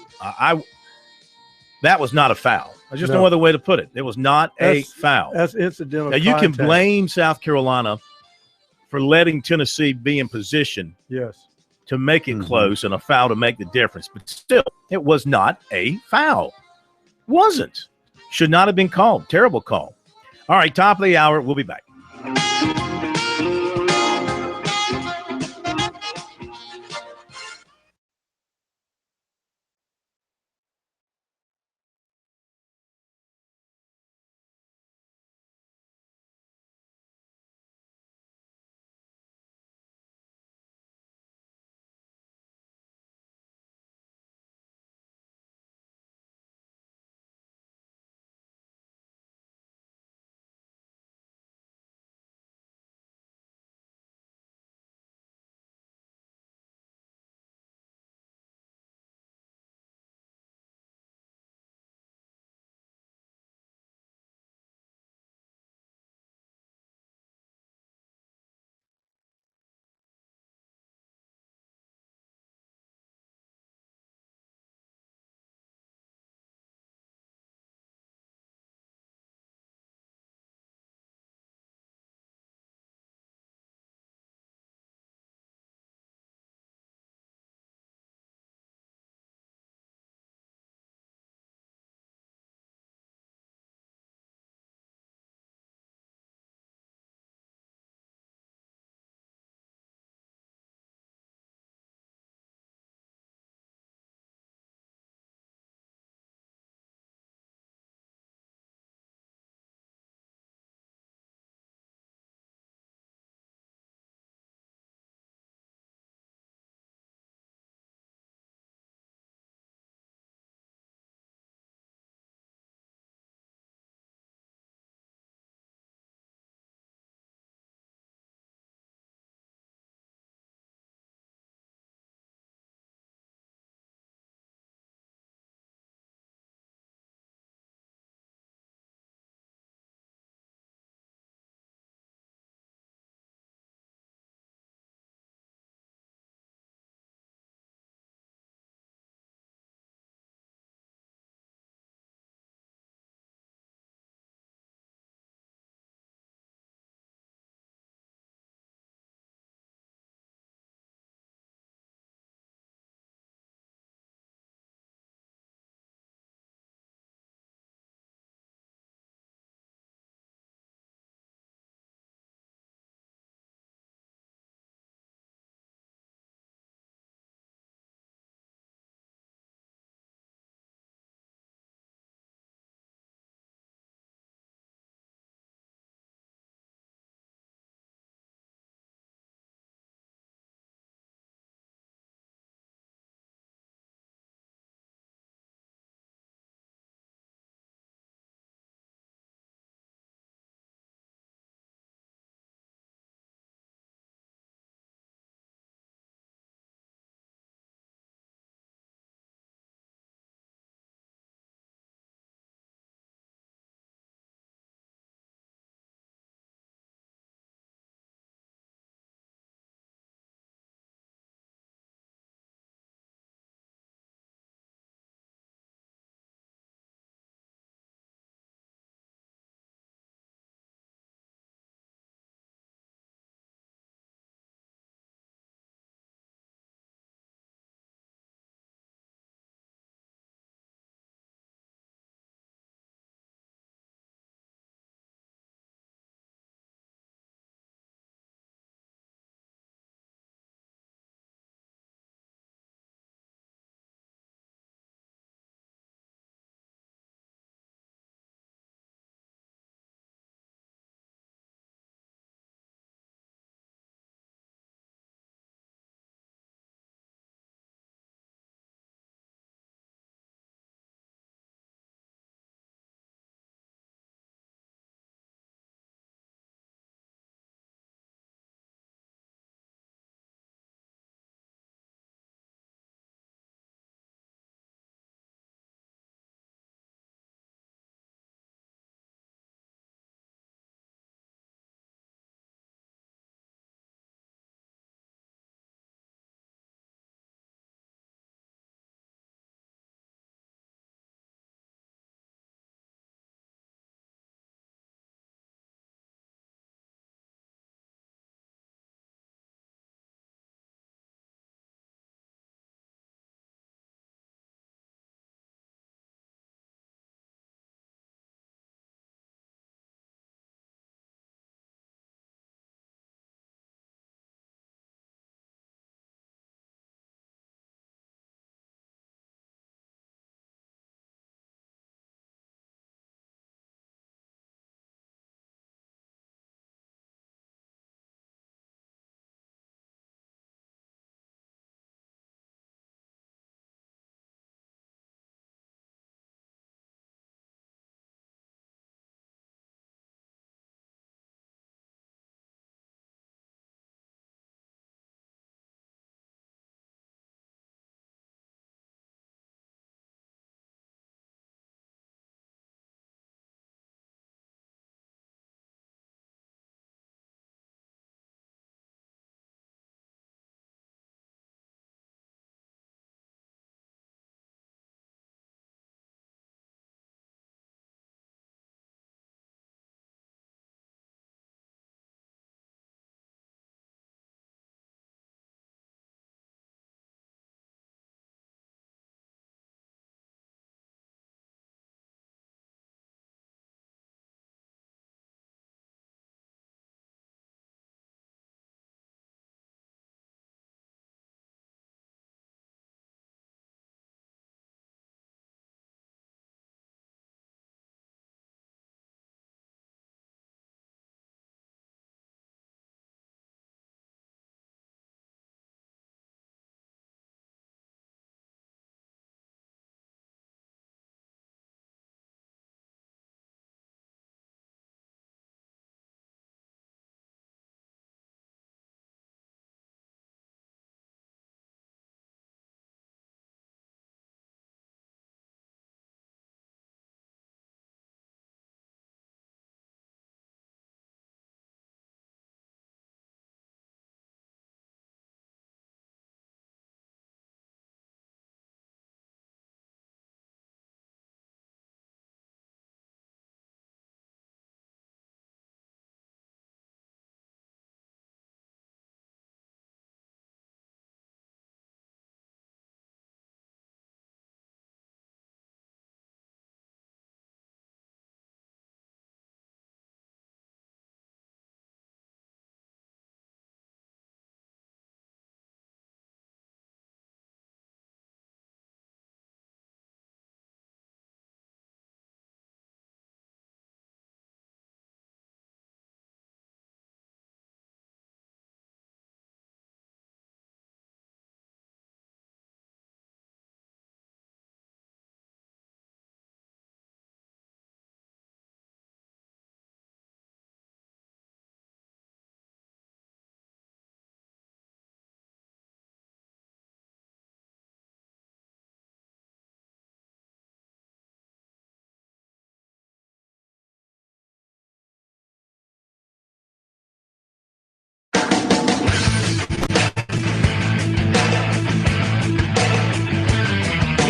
That was not a foul. There's just no other way to put it. It was not a foul. That's incidental Now, you can contact. blame South Carolina for letting Tennessee be in position to make it close and a foul to make the difference. But still, it was not a foul. Wasn't. Should not have been called. Terrible call. All right, top of the hour. We'll be back.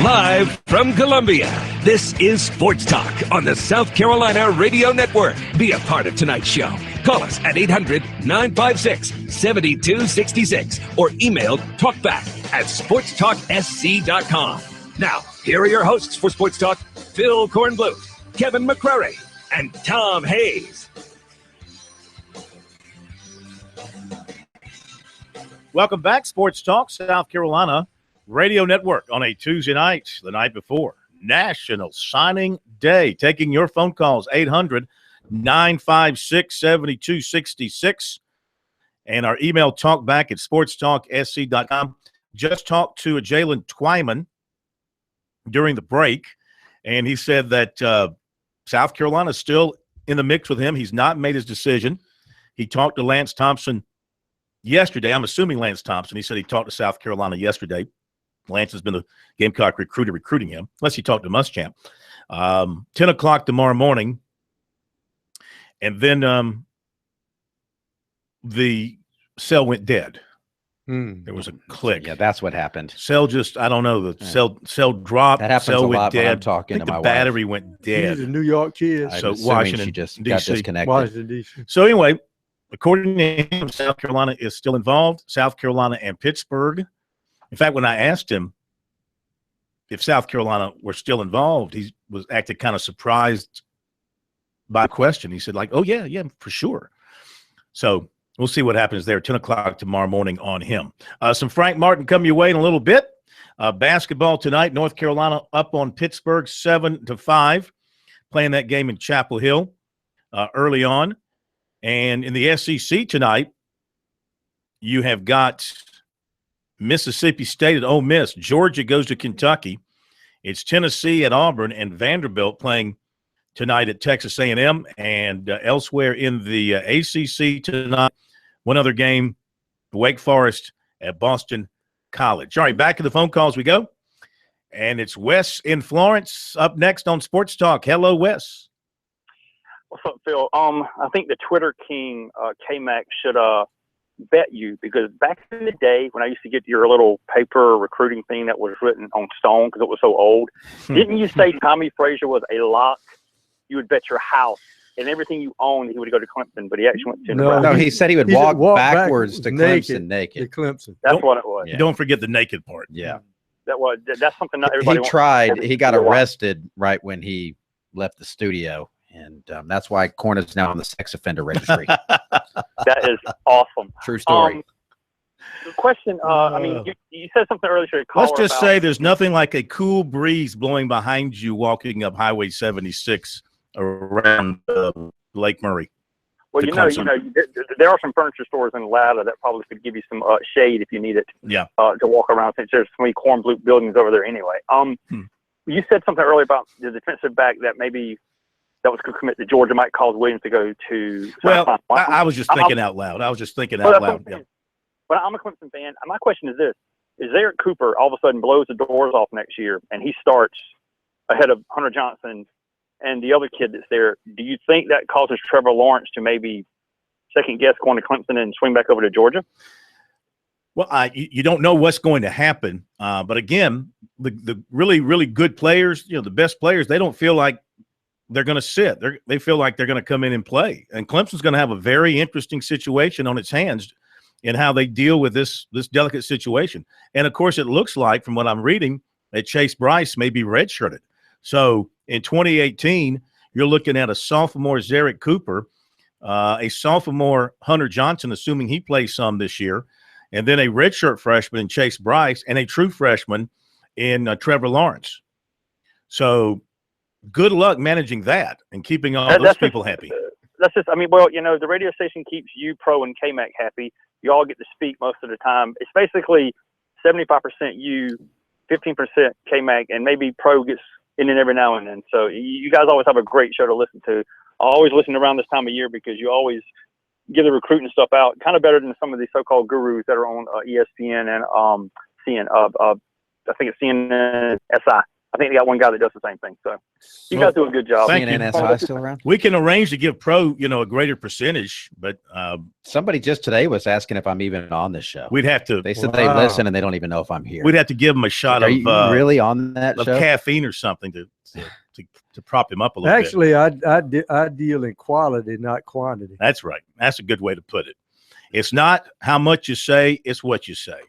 Live from Columbia, this is Sports Talk on the South Carolina Radio Network. Be a part of tonight's show. Call us at 800-956-7266 or email talkback@sportstalksc.com. Now, here are your hosts for Sports Talk, Phil Kornbluth, Kevin McCrary, and Tom Hayes. Welcome back, Sports Talk, South Carolina Radio Network on a Tuesday night, the night before National Signing Day. Taking your phone calls, 800-956-7266. And our email talkback@sportstalksc.com. Just talked to Jalen Twyman during the break, and he said that South Carolina is still in the mix with him. He's not made his decision. He talked to Lance Thompson yesterday. I'm assuming Lance Thompson. He said he talked to South Carolina yesterday. Lance has been the Gamecock recruiter recruiting him, unless he talked to Muschamp. 10 o'clock tomorrow morning. And then the cell went dead. There was a click. Yeah, that's what happened. Cell just, I don't know, the cell dropped. That happens cell a went lot dead. when I'm talking to my the wife. battery went dead. He's a New York kid. I'm So assuming Washington, she just DC. got disconnected. Washington, D.C. So anyway, according to him, South Carolina is still involved. South Carolina and Pittsburgh. In fact, when I asked him if South Carolina were still involved, he was acting kind of surprised by the question. He said, like, oh, yeah, for sure. So we'll see what happens there. 10 o'clock tomorrow morning on him. Some Frank Martin coming your way in a little bit. Basketball tonight, North Carolina up on Pittsburgh 7-5, playing that game in Chapel Hill early on. And in the SEC tonight, you have got Mississippi State at Ole Miss. Georgia goes to Kentucky. It's Tennessee at Auburn, and Vanderbilt playing tonight at Texas A&M. And elsewhere in the ACC tonight, one other game, Wake Forest at Boston College. All right, back to the phone calls we go. And it's Wes in Florence up next on Sports Talk. Hello, Wes. What's up, Phil? I think the Twitter king, K-Mac, should bet you, because back in the day when I used to get your little paper recruiting thing that was written on stone because it was so old, didn't you say Tommy Frazier was a lock? You would bet your house and everything you owned he would go to Clemson, but he actually went to No, he said he would walk backwards to Clemson naked. To Clemson. That's what it was. Yeah. Don't forget the naked part. Yeah. That's something that everybody he tried. He got arrested right when he left the studio. And that's why Cornet's now on the sex offender registry. That is awesome. True story. The question, I mean, you said something earlier. Let's just say there's nothing like a cool breeze blowing behind you walking up Highway 76 around Lake Murray. Well, you know, there are some furniture stores in Atlanta that probably could give you some shade if you need it. Yeah. To walk around, since there's so many corn blue buildings over there anyway. You said something earlier about the defensive back that maybe that was going to commit to Georgia might cause Williams to go to. Well, I was just thinking out loud. Yeah. But I'm a Clemson fan. My question is this: is Eric Cooper all of a sudden blows the doors off next year and he starts ahead of Hunter Johnson and the other kid that's there? Do you think that causes Trevor Lawrence to maybe second guess going to Clemson and swing back over to Georgia? Well, you don't know what's going to happen. But again, the really, really good players, the best players, they don't feel like they're going to sit. They feel like they're going to come in and play. And Clemson's going to have a very interesting situation on its hands in how they deal with this delicate situation. And, of course, it looks like, from what I'm reading, that Chase Bryce may be redshirted. So in 2018, you're looking at a sophomore Zerrick Cooper, a sophomore Hunter Johnson, assuming he plays some this year, and then a redshirt freshman in Chase Bryce, and a true freshman in Trevor Lawrence. So good luck managing that and keeping all those people happy. That's just, the radio station keeps you, Pro, and K-Mac happy. You all get to speak most of the time. It's basically 75% you, 15% K-Mac, and maybe Pro gets in every now and then. So you guys always have a great show to listen to. I always listen around this time of year because you always give the recruiting stuff out kind of better than some of these so-called gurus that are on ESPN and I think it's CNN SI. I think they got one guy that does the same thing. So you guys do a good job. Thank you. NSI still around? We can arrange to give Pro, a greater percentage, but somebody just today was asking if I'm even on this show. We'd have to. They said they listen and they don't even know if I'm here. We'd have to give them a shot Are of you really on that of show? caffeine or something to prop him up a little bit. Actually, I deal in quality, not quantity. That's right. That's a good way to put it. It's not how much you say, it's what you say.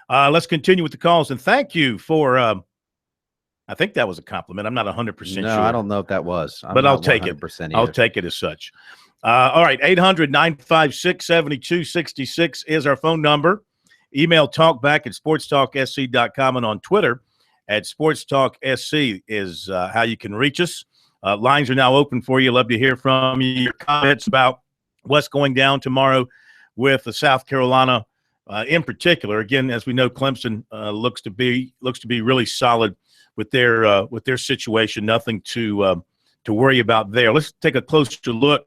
Let's continue with the calls. And thank you for I think that was a compliment. I'm not 100% sure. No, I don't know if that was. But I'll take it. I'll take it as such. All right, 800-956-7266 is our phone number. Email talkback@sportstalksc.com, and on Twitter @SportsTalkSC is how you can reach us. Lines are now open for you. Love to hear from you. Your comments about what's going down tomorrow with the South Carolina in particular. Again, as we know, Clemson looks to be really solid with their situation. Nothing to worry about there. Let's take a closer look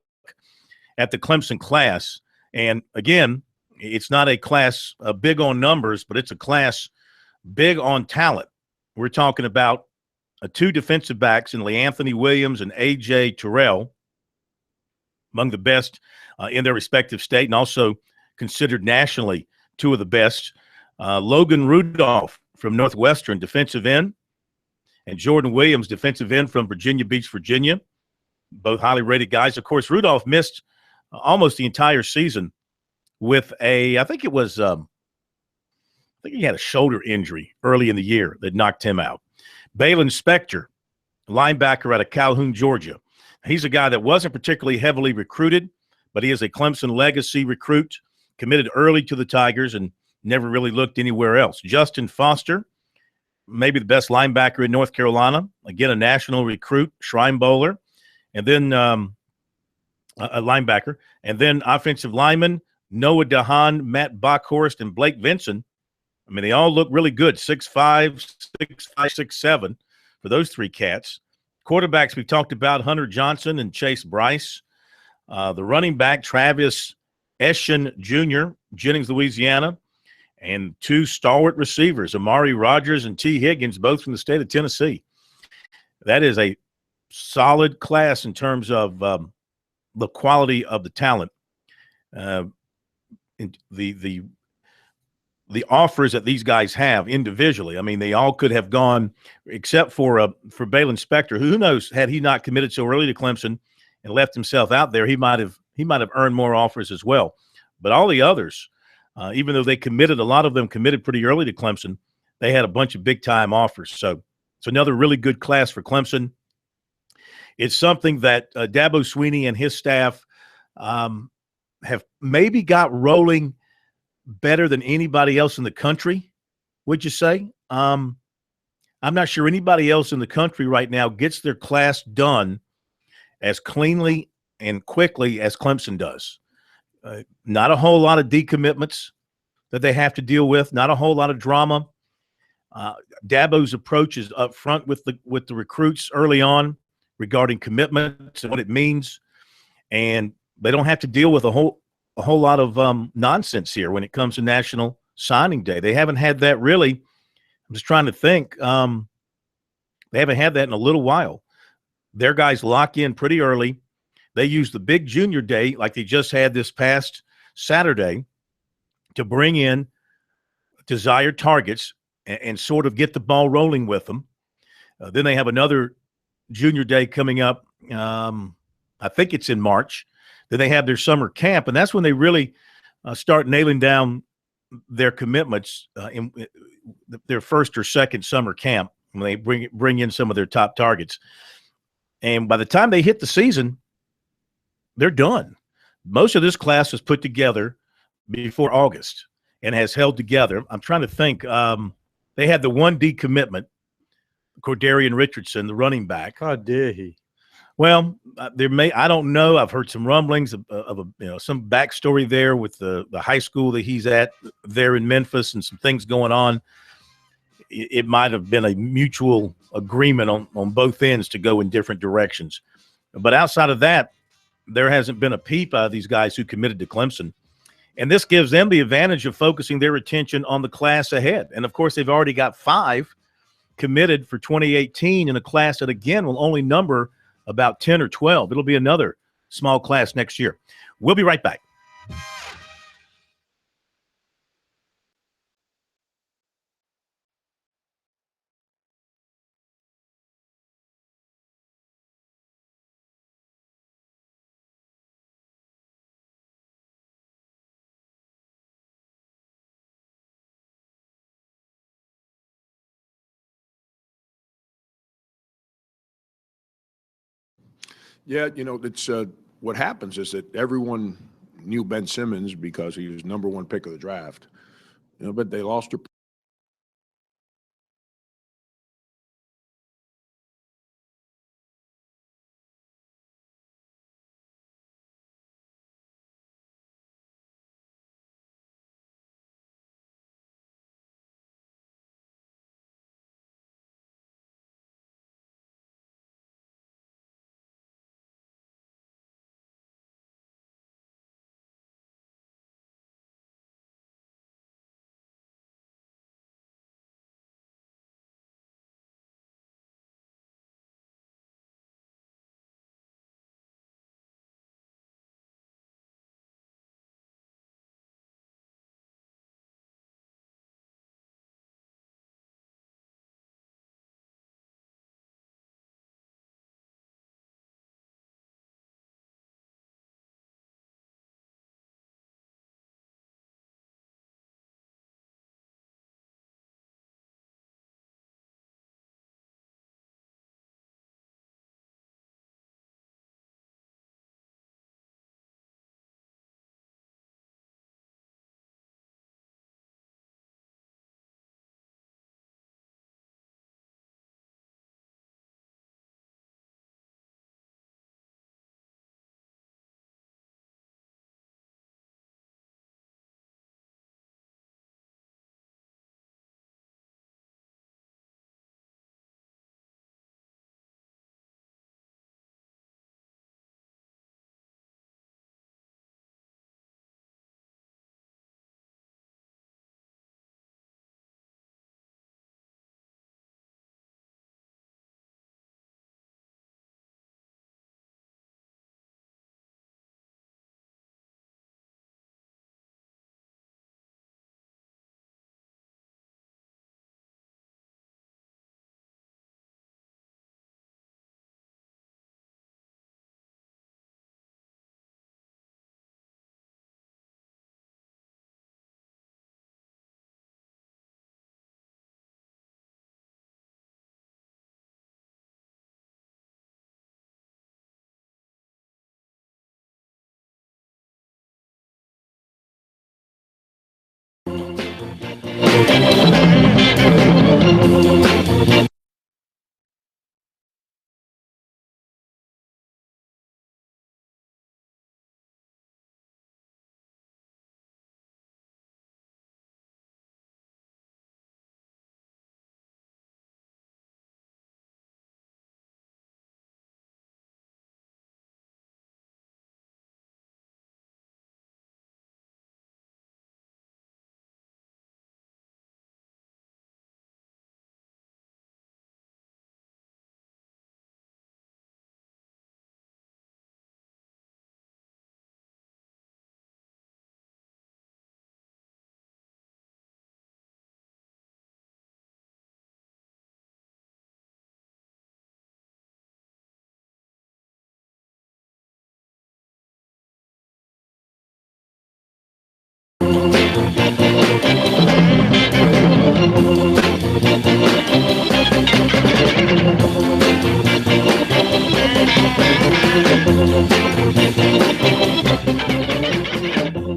at the Clemson class. And again, it's not a class big on numbers, but it's a class big on talent. We're talking about two defensive backs in LeAnthony Williams and A.J. Terrell, among the best in their respective state, and also considered nationally two of the best. Logan Rudolph from Northwestern, defensive end, and Jordan Williams, defensive end from Virginia Beach, Virginia. Both highly rated guys. Of course, Rudolph missed almost the entire season with I think he had a shoulder injury early in the year that knocked him out. Balin Spector, linebacker out of Calhoun, Georgia. He's a guy that wasn't particularly heavily recruited, but he is a Clemson legacy recruit, committed early to the Tigers and never really looked anywhere else. Justin Foster, maybe the best linebacker in North Carolina, again, a national recruit, Shrine Bowler, and then a linebacker, and then offensive lineman, Noah DeHaan, Matt Bockhorst, and Blake Vinson. I mean, they all look really good, 6'5", 6'7", for those three cats. Quarterbacks we talked about, Hunter Johnson and Chase Bryce. The running back, Travis Etienne Jr., Jennings, Louisiana. And two stalwart receivers, Amari Rogers and T. Higgins, both from the state of Tennessee. That is a solid class in terms of the quality of the talent. The offers that these guys have individually, I mean, they all could have gone, except for Balin Spector, who knows, had he not committed so early to Clemson and left himself out there, he might have earned more offers as well. But all the others, even though a lot of them committed pretty early to Clemson, they had a bunch of big-time offers. So it's another really good class for Clemson. It's something that Dabo Swinney and his staff have maybe got rolling better than anybody else in the country, would you say? I'm not sure anybody else in the country right now gets their class done as cleanly and quickly as Clemson does. Not a whole lot of decommitments that they have to deal with, not a whole lot of drama. Dabo's approach is up front with the recruits early on regarding commitments and what it means, and they don't have to deal with a whole lot of nonsense here when it comes to National Signing Day. They haven't had that really. I'm just trying to think. They haven't had that in a little while. Their guys lock in pretty early. They use the big junior day like they just had this past Saturday to bring in desired targets and sort of get the ball rolling with them. Then they have another junior day coming up. I think it's in March. Then they have their summer camp, and that's when they really start nailing down their commitments in their first or second summer camp when they bring in some of their top targets. And by the time they hit the season, they're done. Most of this class was put together before August and has held together. I'm trying to think. They had the 1D commitment, Cordarian Richardson, the running back. How dare he? Well, I don't know. I've heard some rumblings of some backstory there with the high school that he's at there in Memphis and some things going on. It might have been a mutual agreement on both ends to go in different directions. But outside of that, there hasn't been a peep out of these guys who committed to Clemson. And this gives them the advantage of focusing their attention on the class ahead. And, of course, they've already got 5 committed for 2018 in a class that, again, will only number about 10 or 12. It'll be another small class next year. We'll be right back. Yeah, it's what happens is that everyone knew Ben Simmons because he was number one pick of the draft, but they lost their.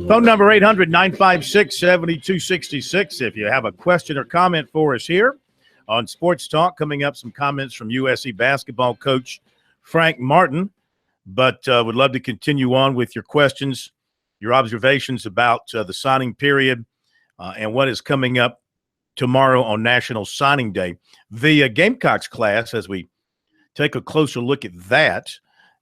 Phone number 800-956-7266 if you have a question or comment for us here on Sports Talk. Coming up, some comments from USC basketball coach Frank Martin. But would love to continue on with your questions, your observations about the signing period and what is coming up tomorrow on National Signing Day. The Gamecocks class, as we take a closer look at that,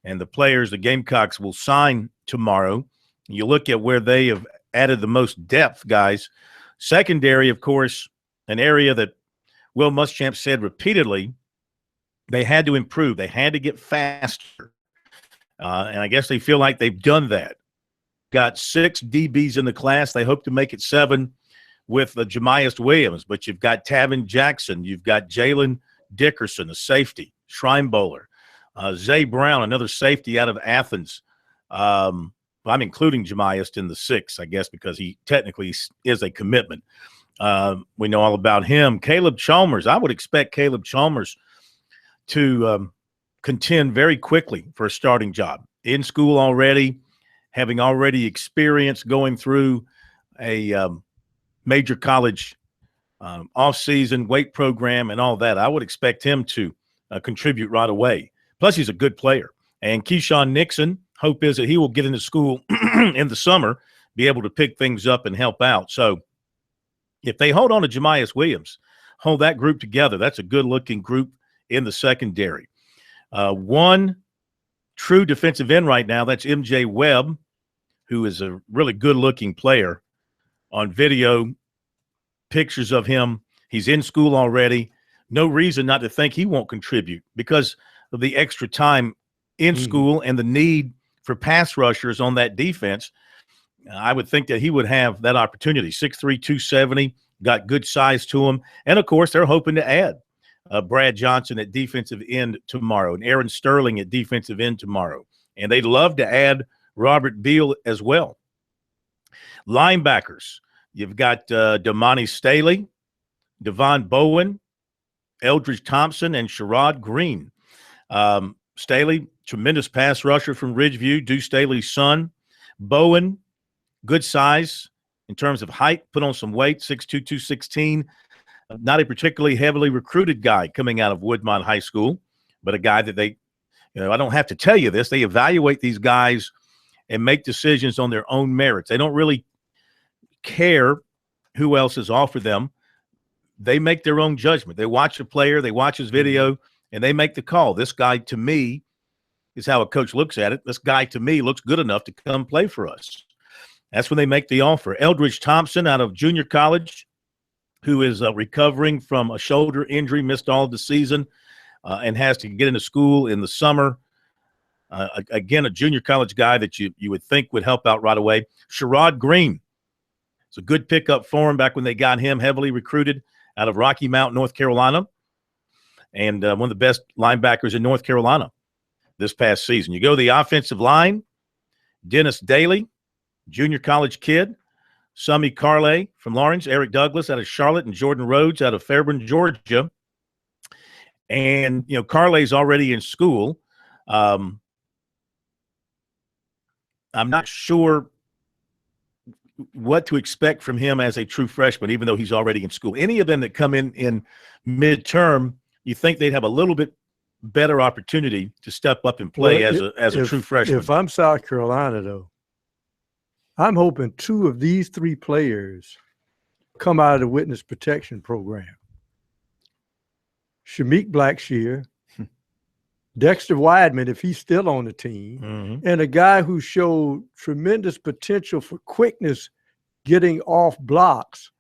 and the players the Gamecocks will sign tomorrow, you look at where they have added the most depth, guys. Secondary, of course, an area that Will Muschamp said repeatedly, they had to improve. They had to get faster. And I guess they feel like they've done that. Got 6 DBs in the class. They hope to make it 7 with Jemias Williams. But you've got Tavin Jackson. You've got Jalen Dickerson, a safety, Shrine Bowler. Zay Brown, another safety out of Athens. I'm including Jemias in the 6, I guess, because he technically is a commitment. We know all about him. Caleb Chalmers. I would expect Caleb Chalmers to contend very quickly for a starting job. In school already, having already experienced going through a major college off-season weight program and all that, I would expect him to contribute right away. Plus, he's a good player. And Keyshawn Nixon, hope is that he will get into school in the summer, be able to pick things up and help out. So if they hold on to Jemias Williams, hold that group together, that's a good-looking group in the secondary. One true defensive end right now, that's MJ Webb, who is a really good-looking player. On video, pictures of him, he's in school already. No reason not to think he won't contribute because of the extra time in school and the need for pass rushers on that defense. I would think that he would have that opportunity. 6'3", 270, got good size to him. And, of course, they're hoping to add Brad Johnson at defensive end tomorrow and Aaron Sterling at defensive end tomorrow. And they'd love to add Robert Beal as well. Linebackers, you've got Damani Staley, Devon Bowen, Eldridge Thompson, and Sherrod Green. Staley, tremendous pass rusher from Ridgeview, Deuce Staley's son. Bowen, good size in terms of height, put on some weight, 6'2", 216. Not a particularly heavily recruited guy coming out of Woodmont High School, but a guy that they, I don't have to tell you this, they evaluate these guys and make decisions on their own merits. They don't really care who else is offered them. They make their own judgment. They watch the player, they watch his video, and they make the call. This guy, to me, is how a coach looks at it. This guy, to me, looks good enough to come play for us. That's when they make the offer. Eldridge Thompson out of junior college, who is recovering from a shoulder injury, missed all of the season, and has to get into school in the summer. Again, a junior college guy that you would think would help out right away. Sherrod Green. It's a good pickup for him back when they got him, heavily recruited out of Rocky Mount, North Carolina, and one of the best linebackers in North Carolina this past season. You go to the offensive line, Dennis Daly, junior college kid, Summy Carley from Lawrence, Eric Douglas out of Charlotte, and Jordan Rhodes out of Fairburn, Georgia. And, Carley's already in school. I'm not sure what to expect from him as a true freshman, even though he's already in school. Any of them that come in midterm, you think they'd have a little bit better opportunity to step up and play as a true freshman. If I'm South Carolina, though, I'm hoping 2 of these 3 players come out of the witness protection program. Shameik Blackshear, Dexter Wideman, if he's still on the team, and a guy who showed tremendous potential for quickness getting off blocks,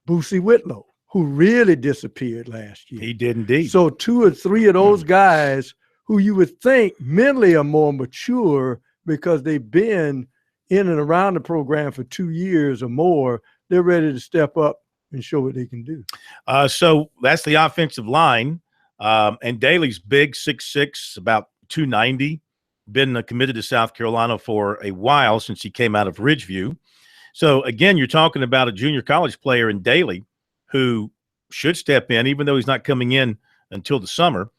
Boosie Whitlow, who really disappeared last year. He did indeed. So 2 or 3 of those guys who you would think mentally are more mature because they've been in and around the program for 2 years or more, they're ready to step up and show what they can do. So that's the offensive line. And Daly's big, 6'6", about 290, been committed to South Carolina for a while since he came out of Ridgeview. So, again, you're talking about a junior college player in Daly who should step in, even though he's not coming in until the summer,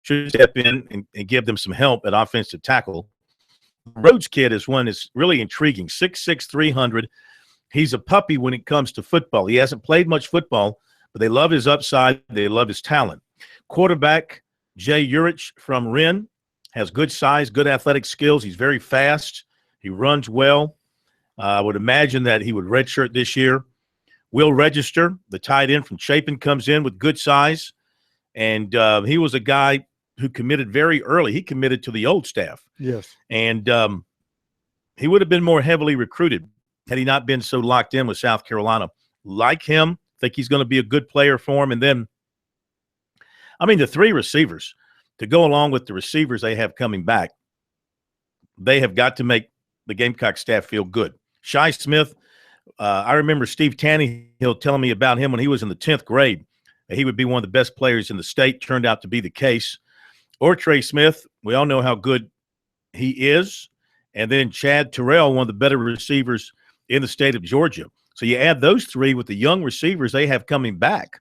should step in and give them some help at offensive tackle. Rhodes kid is one that's really intriguing, 6'6", 300. He's a puppy when it comes to football. He hasn't played much football, but they love his upside. They love his talent. Quarterback Jay Urich from Wren has good size, good athletic skills. He's very fast. He runs well. I would imagine that he would redshirt this year. Will Register, the tight end from Chapin, comes in with good size. And he was a guy who committed very early. He committed to the old staff. Yes. And he would have been more heavily recruited had he not been so locked in with South Carolina. Like him, think he's going to be a good player for him. And then I mean, the three receivers to go along with the receivers they have coming back, they have got to make the Gamecock staff feel good. Shi Smith, I remember Steve Tannehill telling me about him when he was in the 10th grade. He would be one of the best players in the state. Turned out to be the case. Or Trey Smith, we all know how good he is. And then Chad Terrell, one of the better receivers in the state of Georgia. So you add those three with the young receivers they have coming back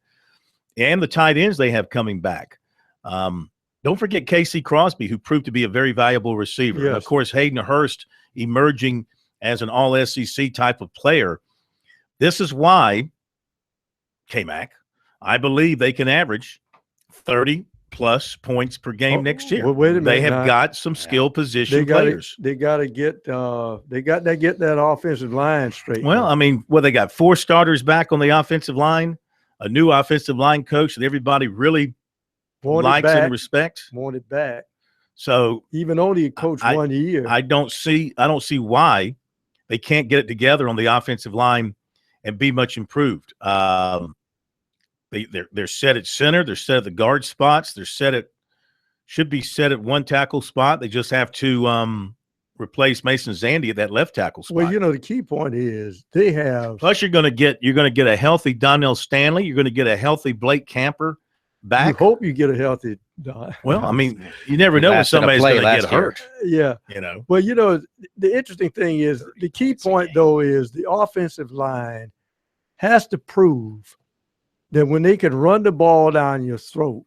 and the tight ends they have coming back. Don't forget Casey Crosby, who proved to be a very valuable receiver. Yes. And, of course, Hayden Hurst emerging as an all-SEC type of player. This is why, K-Mac, I believe they can average 30-plus points per game next year. Well, wait a minute. They have now. got some skill position players. They got to get that offensive line straight. Well, I mean, they got 4 starters back on the offensive line, a new offensive line coach that everybody really likes and respects. Want it back. So even only coach 1 year. I don't see why they can't get it together on the offensive line and be much improved. They're set at center. They're set at the guard spots. Should be set at one tackle spot. They just have to replace Mason Zandy at that left tackle spot. Well, the key point is they have. Plus, you're going to get a healthy Donnell Stanley. You're going to get a healthy Blake Camper back. You hope you get a healthy. Well, I mean, you never know when somebody's going to get hurt. Yeah. Well, the interesting thing is the key point, though, is the offensive line has to prove that when they can run the ball down your throat,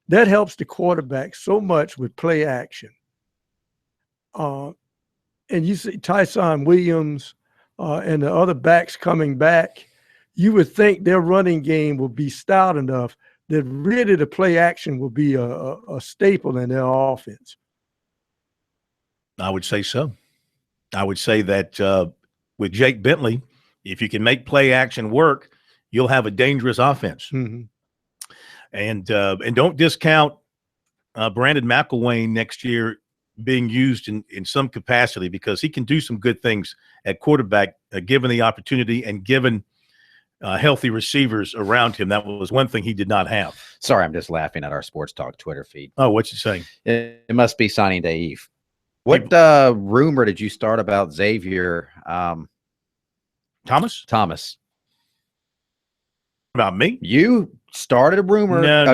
that helps the quarterback so much with play action. And you see Tyson Williams and the other backs coming back, you would think their running game will be stout enough that really the play action will be a staple in their offense. I would say so. I would say that with Jake Bentley, if you can make play action work, you'll have a dangerous offense. Mm-hmm. And don't discount Brandon McElwain next year being used in some capacity, because he can do some good things at quarterback, given the opportunity and given healthy receivers around him. That was one thing he did not have. Sorry, I'm just laughing at our Sports Talk Twitter feed. Oh, what's he saying? It must be signing day Eve. What rumor did you start about Xavier? Thomas? About me? You started a rumor. No.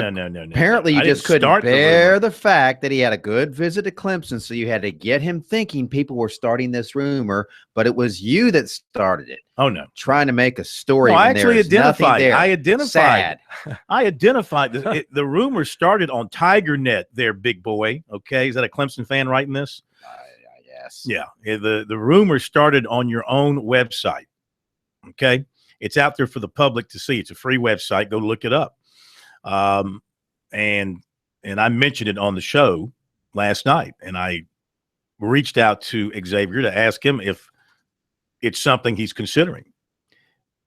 Apparently, you just couldn't bear the fact that he had a good visit to Clemson, so you had to get him thinking people were starting this rumor, but it was you that started it. Oh, no. Trying to make a story. No, I actually identified. Sad. I identified. The rumor started on TigerNet there, big boy. Okay. Is that a Clemson fan writing this? Yes. Yeah. The rumor started on your own website. Okay. It's out there for the public to see. It's a free website. Go look it up. And I mentioned it on the show last night, and I reached out to Xavier to ask him if it's something he's considering.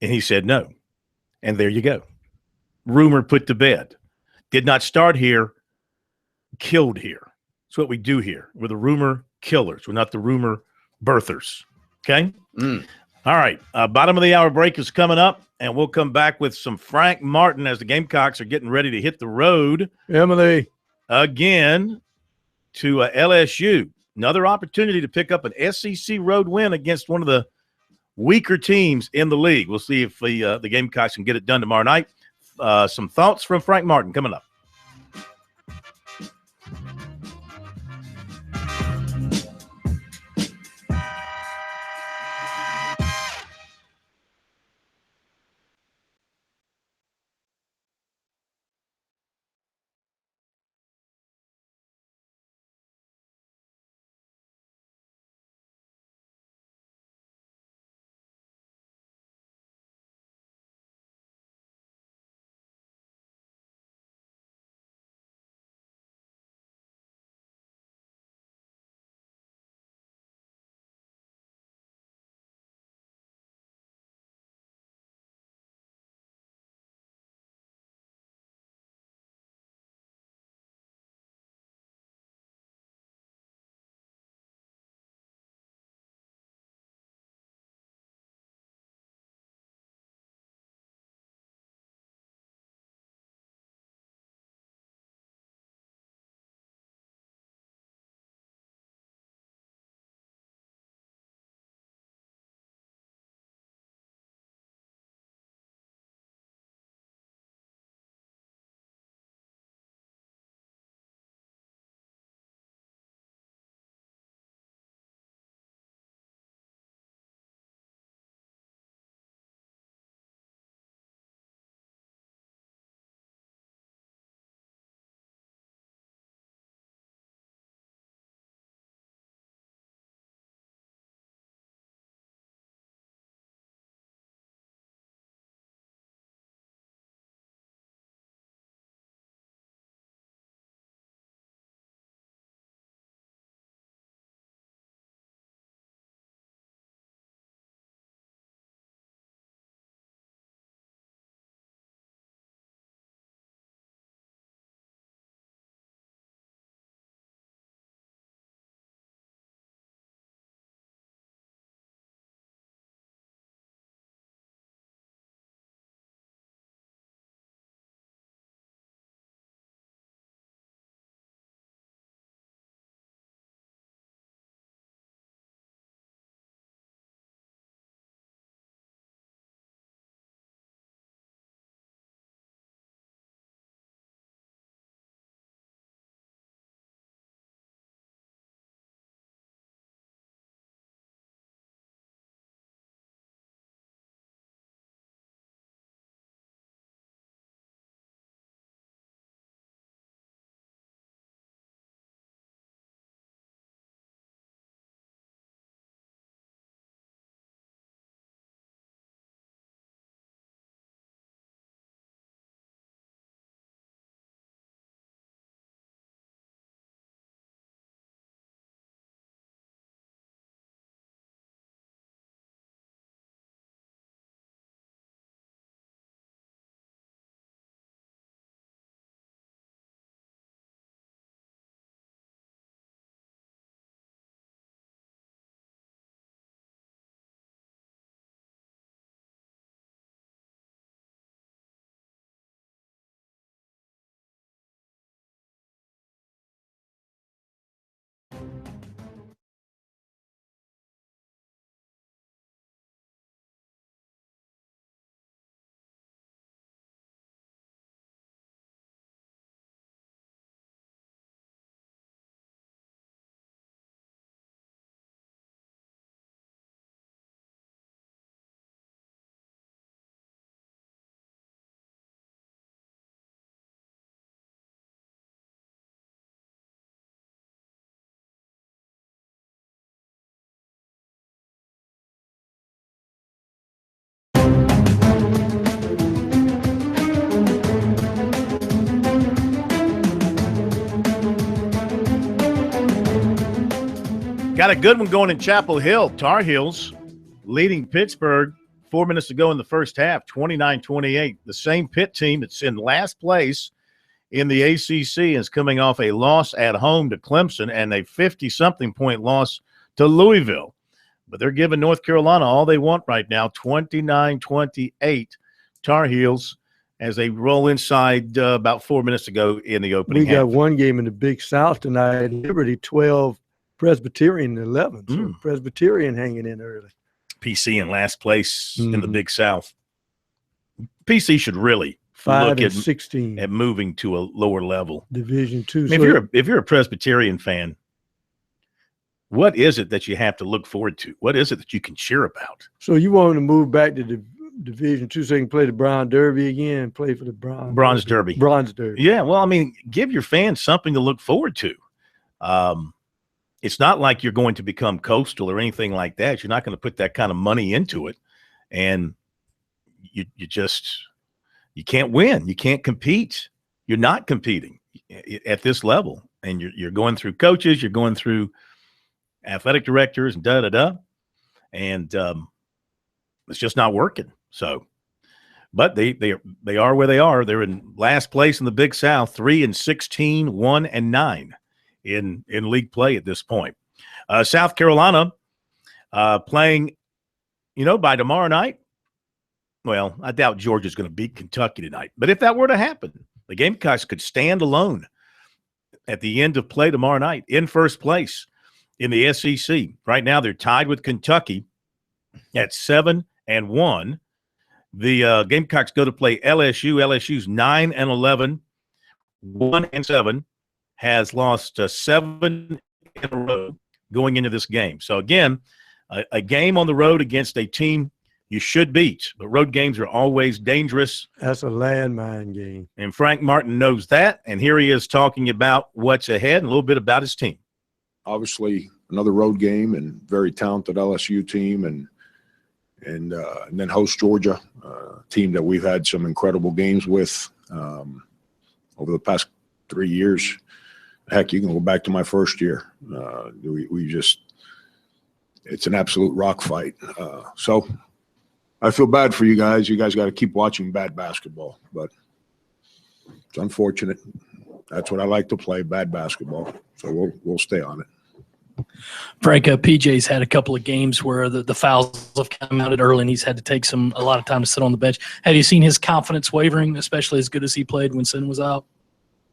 And he said no. And there you go. Rumor put to bed. Did not start here, killed here. That's what we do here. We're the rumor killers. We're not the rumor birthers. Okay? All right. Bottom of the hour break is coming up, and we'll come back with some Frank Martin as the Gamecocks are getting ready to hit the road. Emily. Again to LSU. Another opportunity to pick up an SEC road win against one of the weaker teams in the league. We'll see if the Gamecocks can get it done tomorrow night. Some thoughts from Frank Martin coming up. Got a good one going in Chapel Hill. Tar Heels leading Pittsburgh 4 minutes to go in the first half, 29-28. The same Pitt team that's in last place in the ACC is coming off a loss at home to Clemson and a 50-something point loss to Louisville. But they're giving North Carolina all they want right now, 29-28. Tar Heels as they roll inside about 4 minutes to go in the opening half. We got one game in the Big South tonight. Liberty 12, Presbyterian 11. So Presbyterian hanging in early. PC in last place in the Big South. PC should really 5 look and 16 at moving to a lower level. Division II. I mean, if you're a Presbyterian fan, what is it that you have to look forward to? What is it that you can cheer about? So you want to move back to the Division II so you can play the Brown Derby again, play for the Bronze Derby. Bronze Derby. Yeah, well, I mean, give your fans something to look forward to. It's not like you're going to become Coastal or anything like that. You're not going to put that kind of money into it. And you can't win. You can't compete. You're not competing at this level. And you're going through coaches, you're going through athletic directors and da-da-da. And it's just not working. So, but they are where they are. They're in last place in the Big South, 3-16, 1-9 in league play at this point. South Carolina playing, by tomorrow night. Well, I doubt Georgia's going to beat Kentucky tonight. But if that were to happen, the Gamecocks could stand alone at the end of play tomorrow night in first place in the SEC. Right now, they're tied with Kentucky at 7-1. The Gamecocks go to play LSU. LSU's 9-11, 1-7, has lost 7 in a row going into this game. So, again, a game on the road against a team you should beat, but road games are always dangerous. That's a landmine game. And Frank Martin knows that, and here he is talking about what's ahead and a little bit about his team. Obviously, another road game and very talented LSU team, and then host Georgia, a team that we've had some incredible games with over the past 3 years. Heck, you can go back to my first year. It's an absolute rock fight. So I feel bad for you guys. You guys got to keep watching bad basketball, but it's unfortunate. That's what I like to play, bad basketball. So we'll stay on it. Frank, PJ's had a couple of games where the fouls have come out early and he's had to take a lot of time to sit on the bench. Have you seen his confidence wavering, especially as good as he played when Sin was out?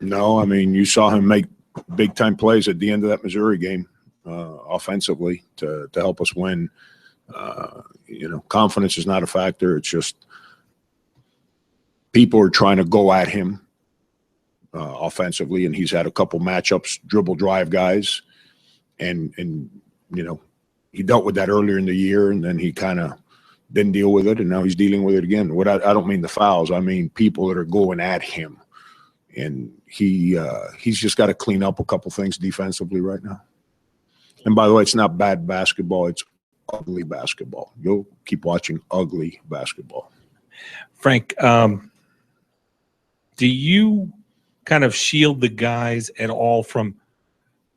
No, I mean, you saw him make big-time plays at the end of that Missouri game offensively to help us win. Confidence is not a factor. It's just people are trying to go at him offensively, and he's had a couple matchups, dribble drive guys. And he dealt with that earlier in the year, and then he kind of didn't deal with it, and now he's dealing with it again. I don't mean the fouls. I mean people that are going at him. And he's just got to clean up a couple things defensively right now. And by the way, it's not bad basketball. It's ugly basketball. You'll keep watching ugly basketball. Frank, do you kind of shield the guys at all from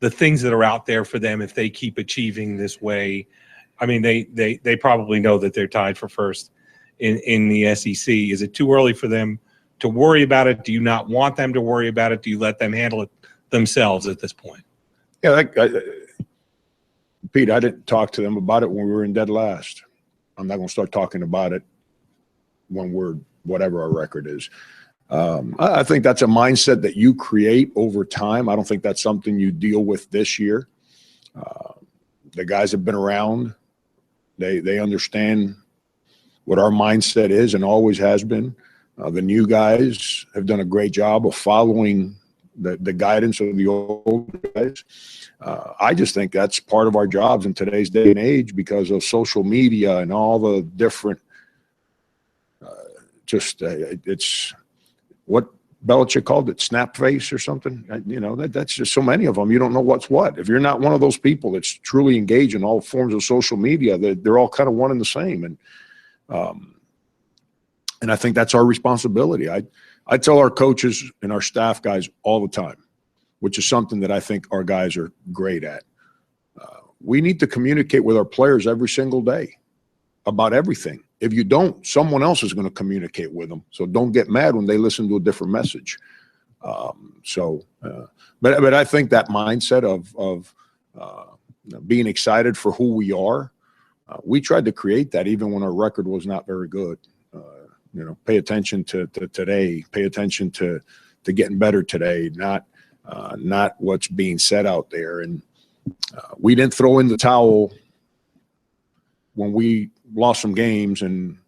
the things that are out there for them if they keep achieving this way? I mean, they probably know that they're tied for first in the SEC. Is it too early for them to worry about it? Do you not want them to worry about it? Do you let them handle it themselves at this point? Yeah, Pete, I didn't talk to them about it when we were in dead last. I'm not going to start talking about it when we're whatever our record is. I think that's a mindset that you create over time. I don't think that's something you deal with this year. The guys have been around. They understand what our mindset is and always has been. The new guys have done a great job of following the guidance of the old guys. I just think that's part of our jobs in today's day and age because of social media and all the different it's what Belichick called it, snap face or something. That's just so many of them. You don't know what's what. If you're not one of those people that's truly engaged in all forms of social media, they're all kind of one and the same. And I think that's our responsibility. I tell our coaches and our staff guys all the time, which is something that I think our guys are great at. we need to communicate with our players every single day about everything. If you don't, someone else is going to communicate with them. So don't get mad when they listen to a different message. But I think that mindset of being excited for who we are, we tried to create that even when our record was not very good. Pay attention to today. Pay attention to getting better today, not what's being said out there. And we didn't throw in the towel when we lost some games and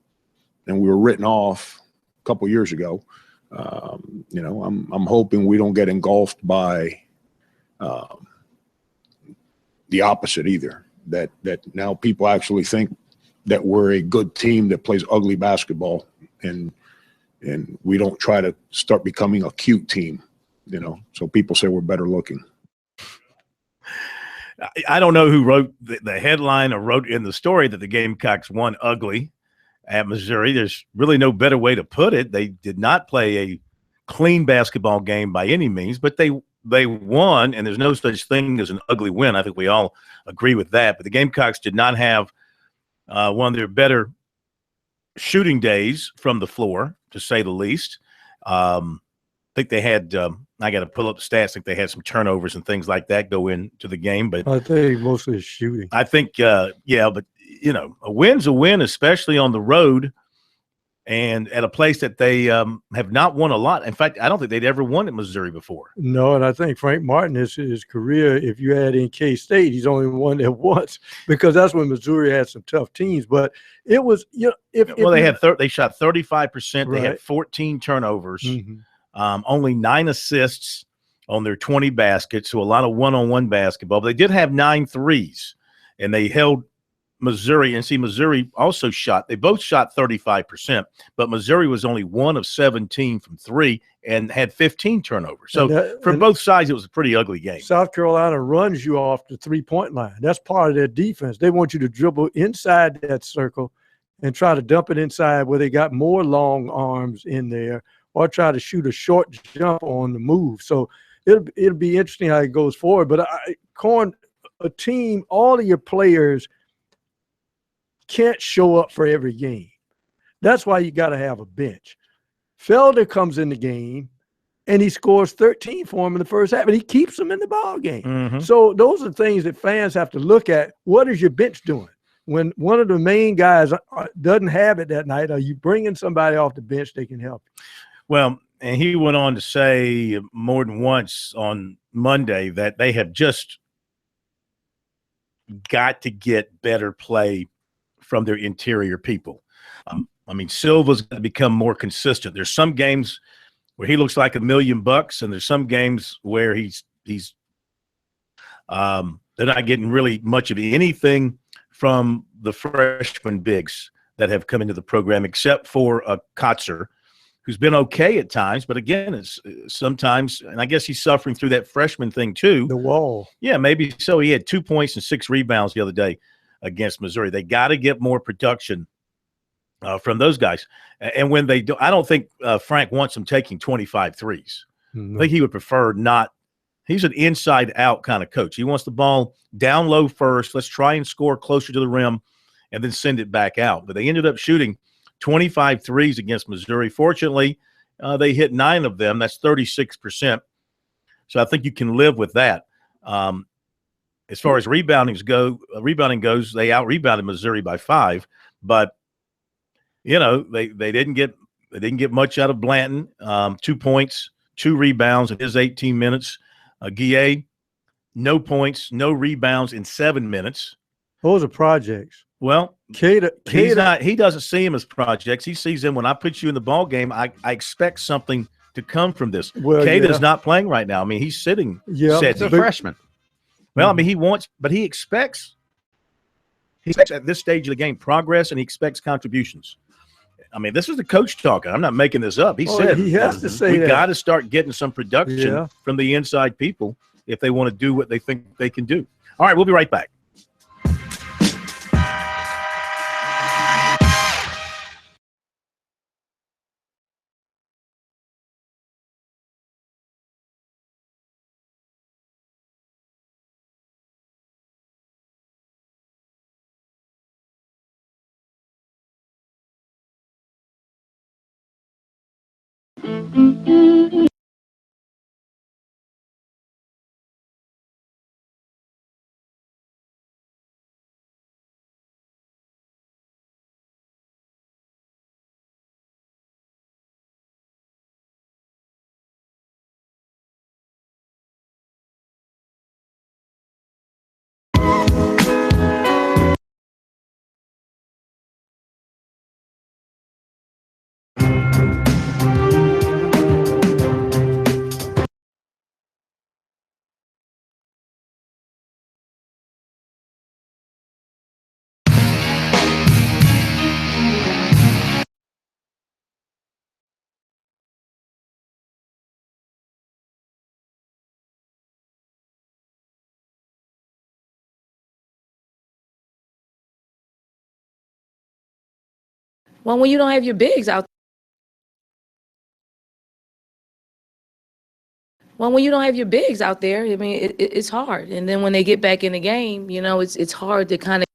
we were written off a couple years ago. I'm hoping we don't get engulfed by the opposite either. That now people actually think that we're a good team that plays ugly basketball, and we don't try to start becoming a cute team. So people say we're better looking. I don't know who wrote the headline or wrote in the story that the Gamecocks won ugly at Missouri. There's really no better way to put it. They did not play a clean basketball game by any means, but they won, and there's no such thing as an ugly win. I think we all agree with that. But the Gamecocks did not have one of their better shooting days from the floor, to say the least. I think they had I got to pull up the stats. I think they had some turnovers and things like that go into the game. But I think mostly shooting. I think, but a win's a win, especially on the road and at a place that they have not won a lot. In fact, I don't think they'd ever won at Missouri before. No, and I think Frank Martin, his career, if you add in K-State, he's only won there once, because that's when Missouri had some tough teams. But it was, they shot 35%. Right. They had 14 turnovers, only 9 assists on their 20 baskets, so a lot of one-on-one basketball. But they did have 9 threes, and they held Missouri. And see, Missouri also shot. They both shot 35%, but Missouri was only 1 of 17 from 3 and had 15 turnovers. So from both sides, it was a pretty ugly game. South Carolina runs you off the three-point line. That's part of their defense. They want you to dribble inside that circle and try to dump it inside where they got more long arms in there, or try to shoot a short jump on the move. So it'll be interesting how it goes forward. But a team, all of your players can't show up for every game. That's why you got to have a bench. Felder comes in the game and he scores 13 for him in the first half, and he keeps them in the ball game. So those are things that fans have to look at. What is your bench doing? When one of the main guys doesn't have it that night, are you bringing somebody off the bench that can help you? Well, and he went on to say more than once on Monday that they have just got to get better play from their interior people. Silva's going to become more consistent. There's some games where he looks like $1 million, and there's some games where they're not getting really much of anything from the freshman bigs that have come into the program, except for Kotzer, who's been okay at times. But again, it's sometimes, and I guess he's suffering through that freshman thing too. The wall. Yeah, maybe so. He had 2 points and 6 rebounds the other day against Missouri. They got to get more production from those guys. And when they do, I don't think Frank wants them taking 25 threes. I think he would prefer not. He's an inside-out kind of coach. He wants the ball down low first. Let's try and score closer to the rim and then send it back out. But they ended up shooting 25 threes against Missouri. Fortunately, they hit 9 of them. That's 36%. So I think you can live with that. As far as rebounding goes, they out-rebounded Missouri by 5. But, they didn't get much out of Blanton. 2 points, 2 rebounds in his 18 minutes. Guillet, no points, no rebounds in 7 minutes. Those are projects. Well, he doesn't see them as projects. He sees them when I put you in the ball game. I expect something to come from this. Keita's not playing right now. He's sitting. Yeah, he's a freshman. Well, he expects at this stage of the game progress, and he expects contributions. This is the coach talking. I'm not making this up. He said he has to say we got to start getting some production from the inside people if they want to do what they think they can do. All right, we'll be right back. Well, when you don't have your bigs out. Well, when you don't have your bigs out there, I mean, it's hard. And then when they get back in the game, you know, it's hard to kind of.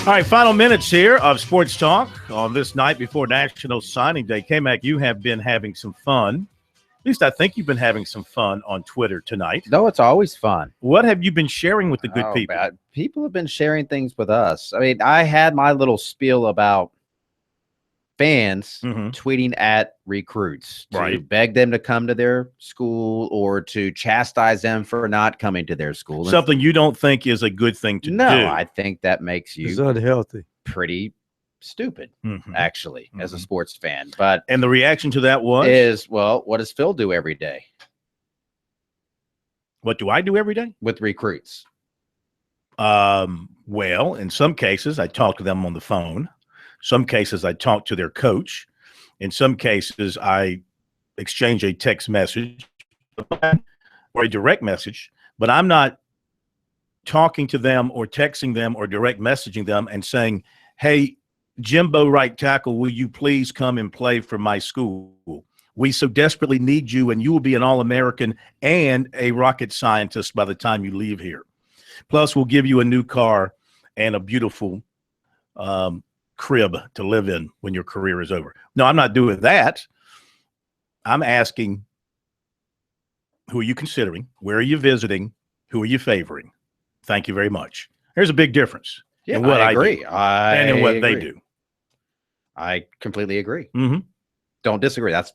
All right, final minutes here of Sports Talk on this night before National Signing Day. K-Mac, you have been having some fun. At least I think you've been having some fun on Twitter tonight. No, it's always fun. What have you been sharing with the good people? People have been sharing things with us. I mean, I had my little spiel about fans tweeting at recruits to beg them to come to their school or to chastise them for not coming to their school. Something you don't think is a good thing to do. No, I think that makes you it's unhealthy. Pretty stupid, actually, as a sports fan. But and the reaction to that was well, what does Phil do every day? What do I do every day with recruits? Well, in some cases, I talk to them on the phone. Some cases, I talk to their coach. In some cases, I exchange a text message or a direct message, but I'm not talking to them or texting them or direct messaging them and saying, hey, Jimbo right tackle, will you please come and play for my school? We so desperately need you, and you will be an All-American and a rocket scientist by the time you leave here. Plus, we'll give you a new car and a beautiful crib to live in when your career is over. No, I'm not doing that. I'm asking, who are you considering? Where are you visiting? Who are you favoring? Thank you very much. There's a big difference in what I agree. And in what they do. I completely agree. Mm-hmm. Don't disagree. That's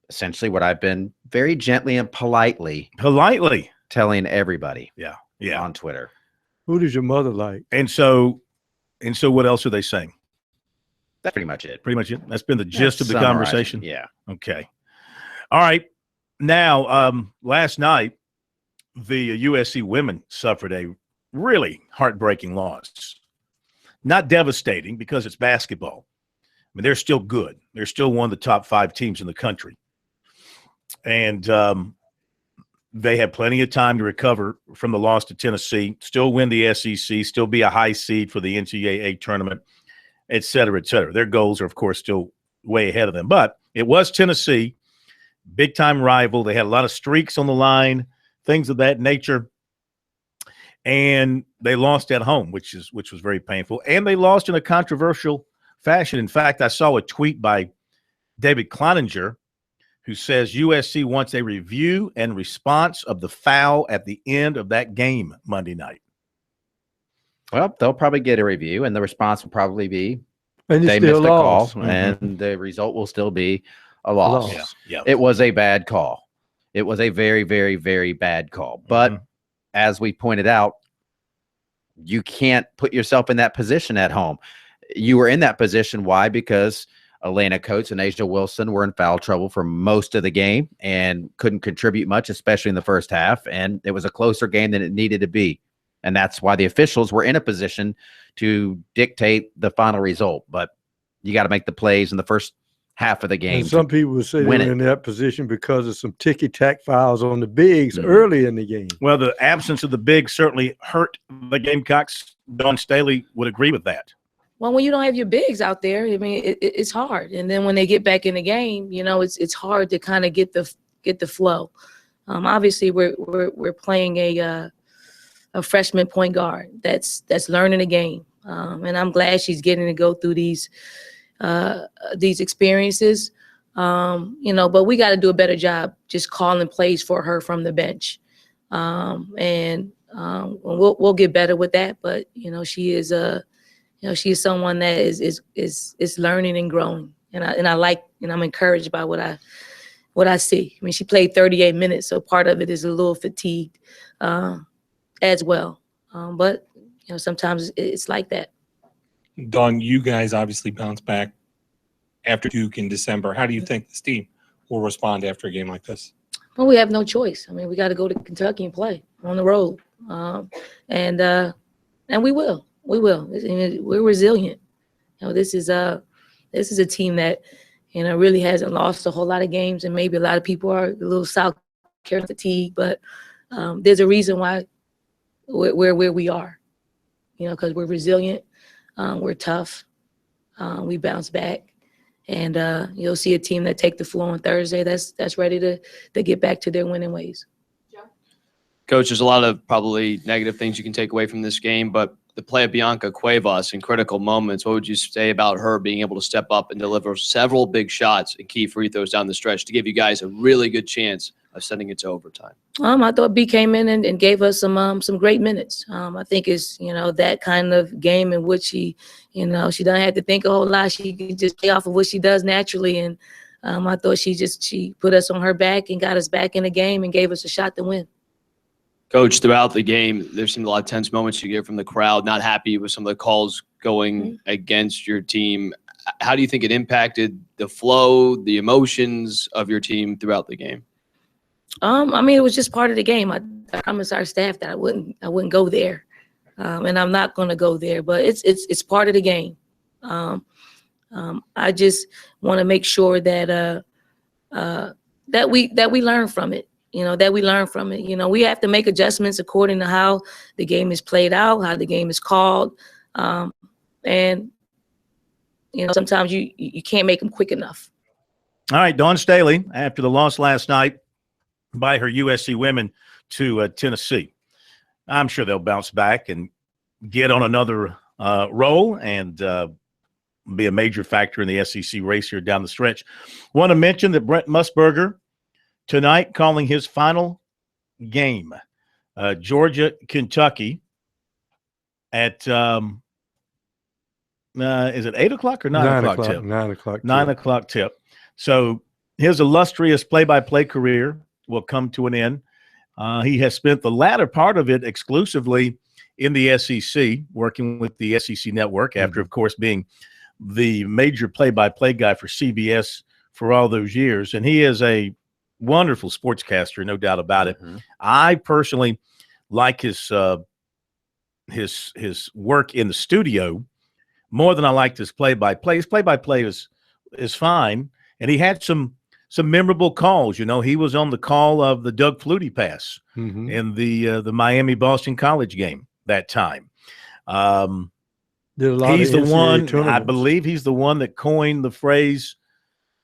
essentially what I've been very gently and politely telling everybody. Yeah. On Twitter. Who does your mother like? And so what else are they saying? That's pretty much it. Pretty much it. That's been the gist of the conversation. Yeah. Okay. All right. Now, last night, the USC women suffered a really heartbreaking loss. Not devastating because it's basketball. I mean, they're still good. They're still one of the top 5 teams in the country. And they had plenty of time to recover from the loss to Tennessee, still win the SEC, still be a high seed for the NCAA tournament, et cetera, et cetera. Their goals are, of course, still way ahead of them. But it was Tennessee, big-time rival. They had a lot of streaks on the line, things of that nature. And they lost at home, which was very painful. And they lost in a controversial fashion. In fact, I saw a tweet by David Kleininger who says USC wants a review and response of the foul at the end of that game Monday night. Well, they'll probably get a review, and the response will probably be they missed the call, Mm-hmm. and the result will still be a loss. Yeah. It was a bad call. It was a very, very, very bad call. But as we pointed out, you can't put yourself in that position at home. You were in that position. Why? Because Elena Coates and Asia Wilson were in foul trouble for most of the game and couldn't contribute much, especially in the first half. And it was a closer game than it needed to be. And that's why the officials were in a position to dictate the final result. But you got to make the plays in the first half of the game. And some people would say they were in that position because of some ticky-tack fouls on the bigs early in the game. Well, the absence of the big certainly hurt the Gamecocks. Don Staley would agree with that. Well, when you don't have your bigs out there, I mean, it's hard. And then when they get back in the game, you know, it's hard to kind of get the flow. Obviously, we're playing a freshman point guard that's learning the game, and I'm glad she's getting to go through these experiences. You know, but we got to do a better job just calling plays for her from the bench, and we'll get better with that. But you know, she is she is someone that is learning and growing, and I like, and I'm encouraged by what I see. I mean, she played 38 minutes, so part of it is a little fatigued as well. But you know, sometimes it's like that. Dawn, you guys obviously bounced back after Duke in December. How do you think this team will respond after a game like this? Well, we have no choice. I mean, we got to go to Kentucky and play on the road, and we will. We will. We're resilient. You know, this is a team that, you know, really hasn't lost a whole lot of games, and maybe a lot of people are a little South Carolina fatigued, but there's a reason why we're where we are. You know, because we're resilient, we're tough, we bounce back, and you'll see a team that take the floor on Thursday that's ready to get back to their winning ways. Coach, there's a lot of probably negative things you can take away from this game, but the play of Bianca Cuevas in critical moments, what would you say about her being able to step up and deliver several big shots and key free throws down the stretch to give you guys a really good chance of sending it to overtime? I thought B came in and gave us some great minutes. I think it's, you know, that kind of game in which she, you know, she doesn't have to think a whole lot. She can just play off of what she does naturally. And I thought she put us on her back and got us back in the game and gave us a shot to win. Coach, throughout the game, there seemed a lot of tense moments you get from the crowd, not happy with some of the calls going against your team. How do you think it impacted the flow, the emotions of your team throughout the game? I mean, it was just part of the game. I promised our staff that I wouldn't go there, and I'm not going to go there. But it's part of the game. I just want to make sure that that we learn from it. You know, that we learn from it. You know, we have to make adjustments according to how the game is played out, how the game is called, and sometimes you can't make them quick enough. All right, Dawn Staley, after the loss last night by her USC women to Tennessee, I'm sure they'll bounce back and get on another roll and be a major factor in the SEC race here down the stretch. Want to mention that Brent Musburger tonight calling his final game, Georgia, Kentucky, at is it 8 o'clock or 9 o'clock tip? 9 o'clock. 9 o'clock tip. So his illustrious play-by-play career will come to an end. He has spent the latter part of it exclusively in the SEC, working with the SEC network after, of course, being the major play-by-play guy for CBS for all those years. And he is a wonderful sportscaster, no doubt about it. I personally like his work in the studio more than I liked his play-by-play. His play-by-play is fine, and he had some memorable calls. He was on the call of the Doug Flutie pass in the Miami-Boston College game that time. He's the one, I believe he's the one that coined the phrase,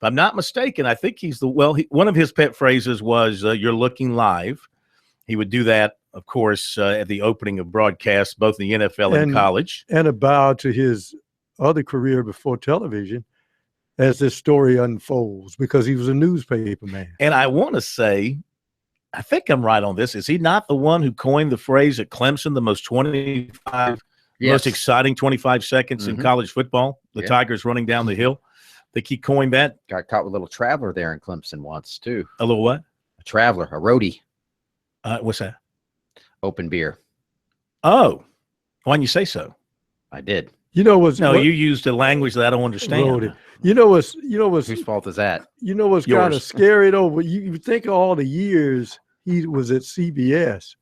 if I'm not mistaken, I think one of his pet phrases was, "You're looking live." He would do that, of course, at the opening of broadcasts, both in the NFL and college. And a bow to his other career before television as this story unfolds, because he was a newspaper man. And I want to say, I think I'm right on this. Is he not the one who coined the phrase at Clemson, the most most exciting 25 seconds in college football? The Tigers running down the hill. I think he coined that. Got caught with a little traveler there in Clemson once, too. A little what? A traveler, a roadie. What's that? Open beer. Oh, why didn't you say so? I did. You used a language that I don't understand. Roadie. Whose fault is that? What's kind of scary though? But you think of all the years he was at CBS,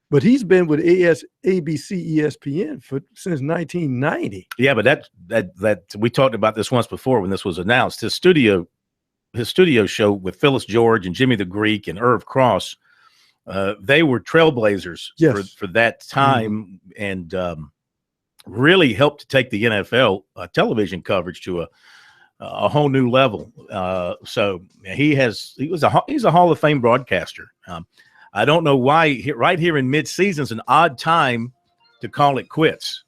but he's been with ABC, ESPN since 1990. Yeah, but that we talked about this once before when this was announced. His studio show with Phyllis George and Jimmy the Greek and Irv Cross, they were trailblazers for that time and really helped to take the NFL television coverage to a whole new level. So he's a Hall of Fame broadcaster. I don't know why right here in mid-season is an odd time to call it quits.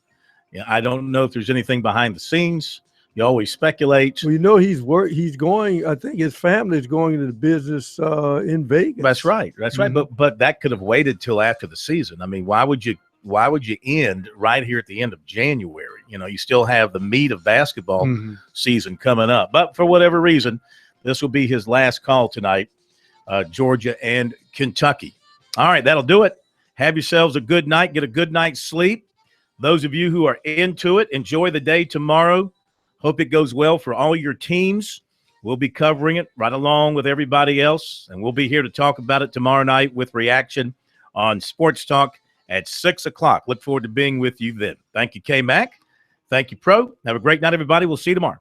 I don't know if there's anything behind the scenes. You always speculate. Well, he's going. I think his family is going into the business in Vegas. That's right. But that could have waited till after the season. I mean, why would you end right here at the end of January? You still have the meat of basketball season coming up. But for whatever reason, this will be his last call tonight, Georgia and Kentucky. All right, that'll do it. Have yourselves a good night. Get a good night's sleep. Those of you who are into it, enjoy the day tomorrow. Hope it goes well for all your teams. We'll be covering it right along with everybody else, and we'll be here to talk about it tomorrow night with reaction on Sports Talk at 6 o'clock. Look forward to being with you then. Thank you, K-Mac. Thank you, Pro. Have a great night, everybody. We'll see you tomorrow.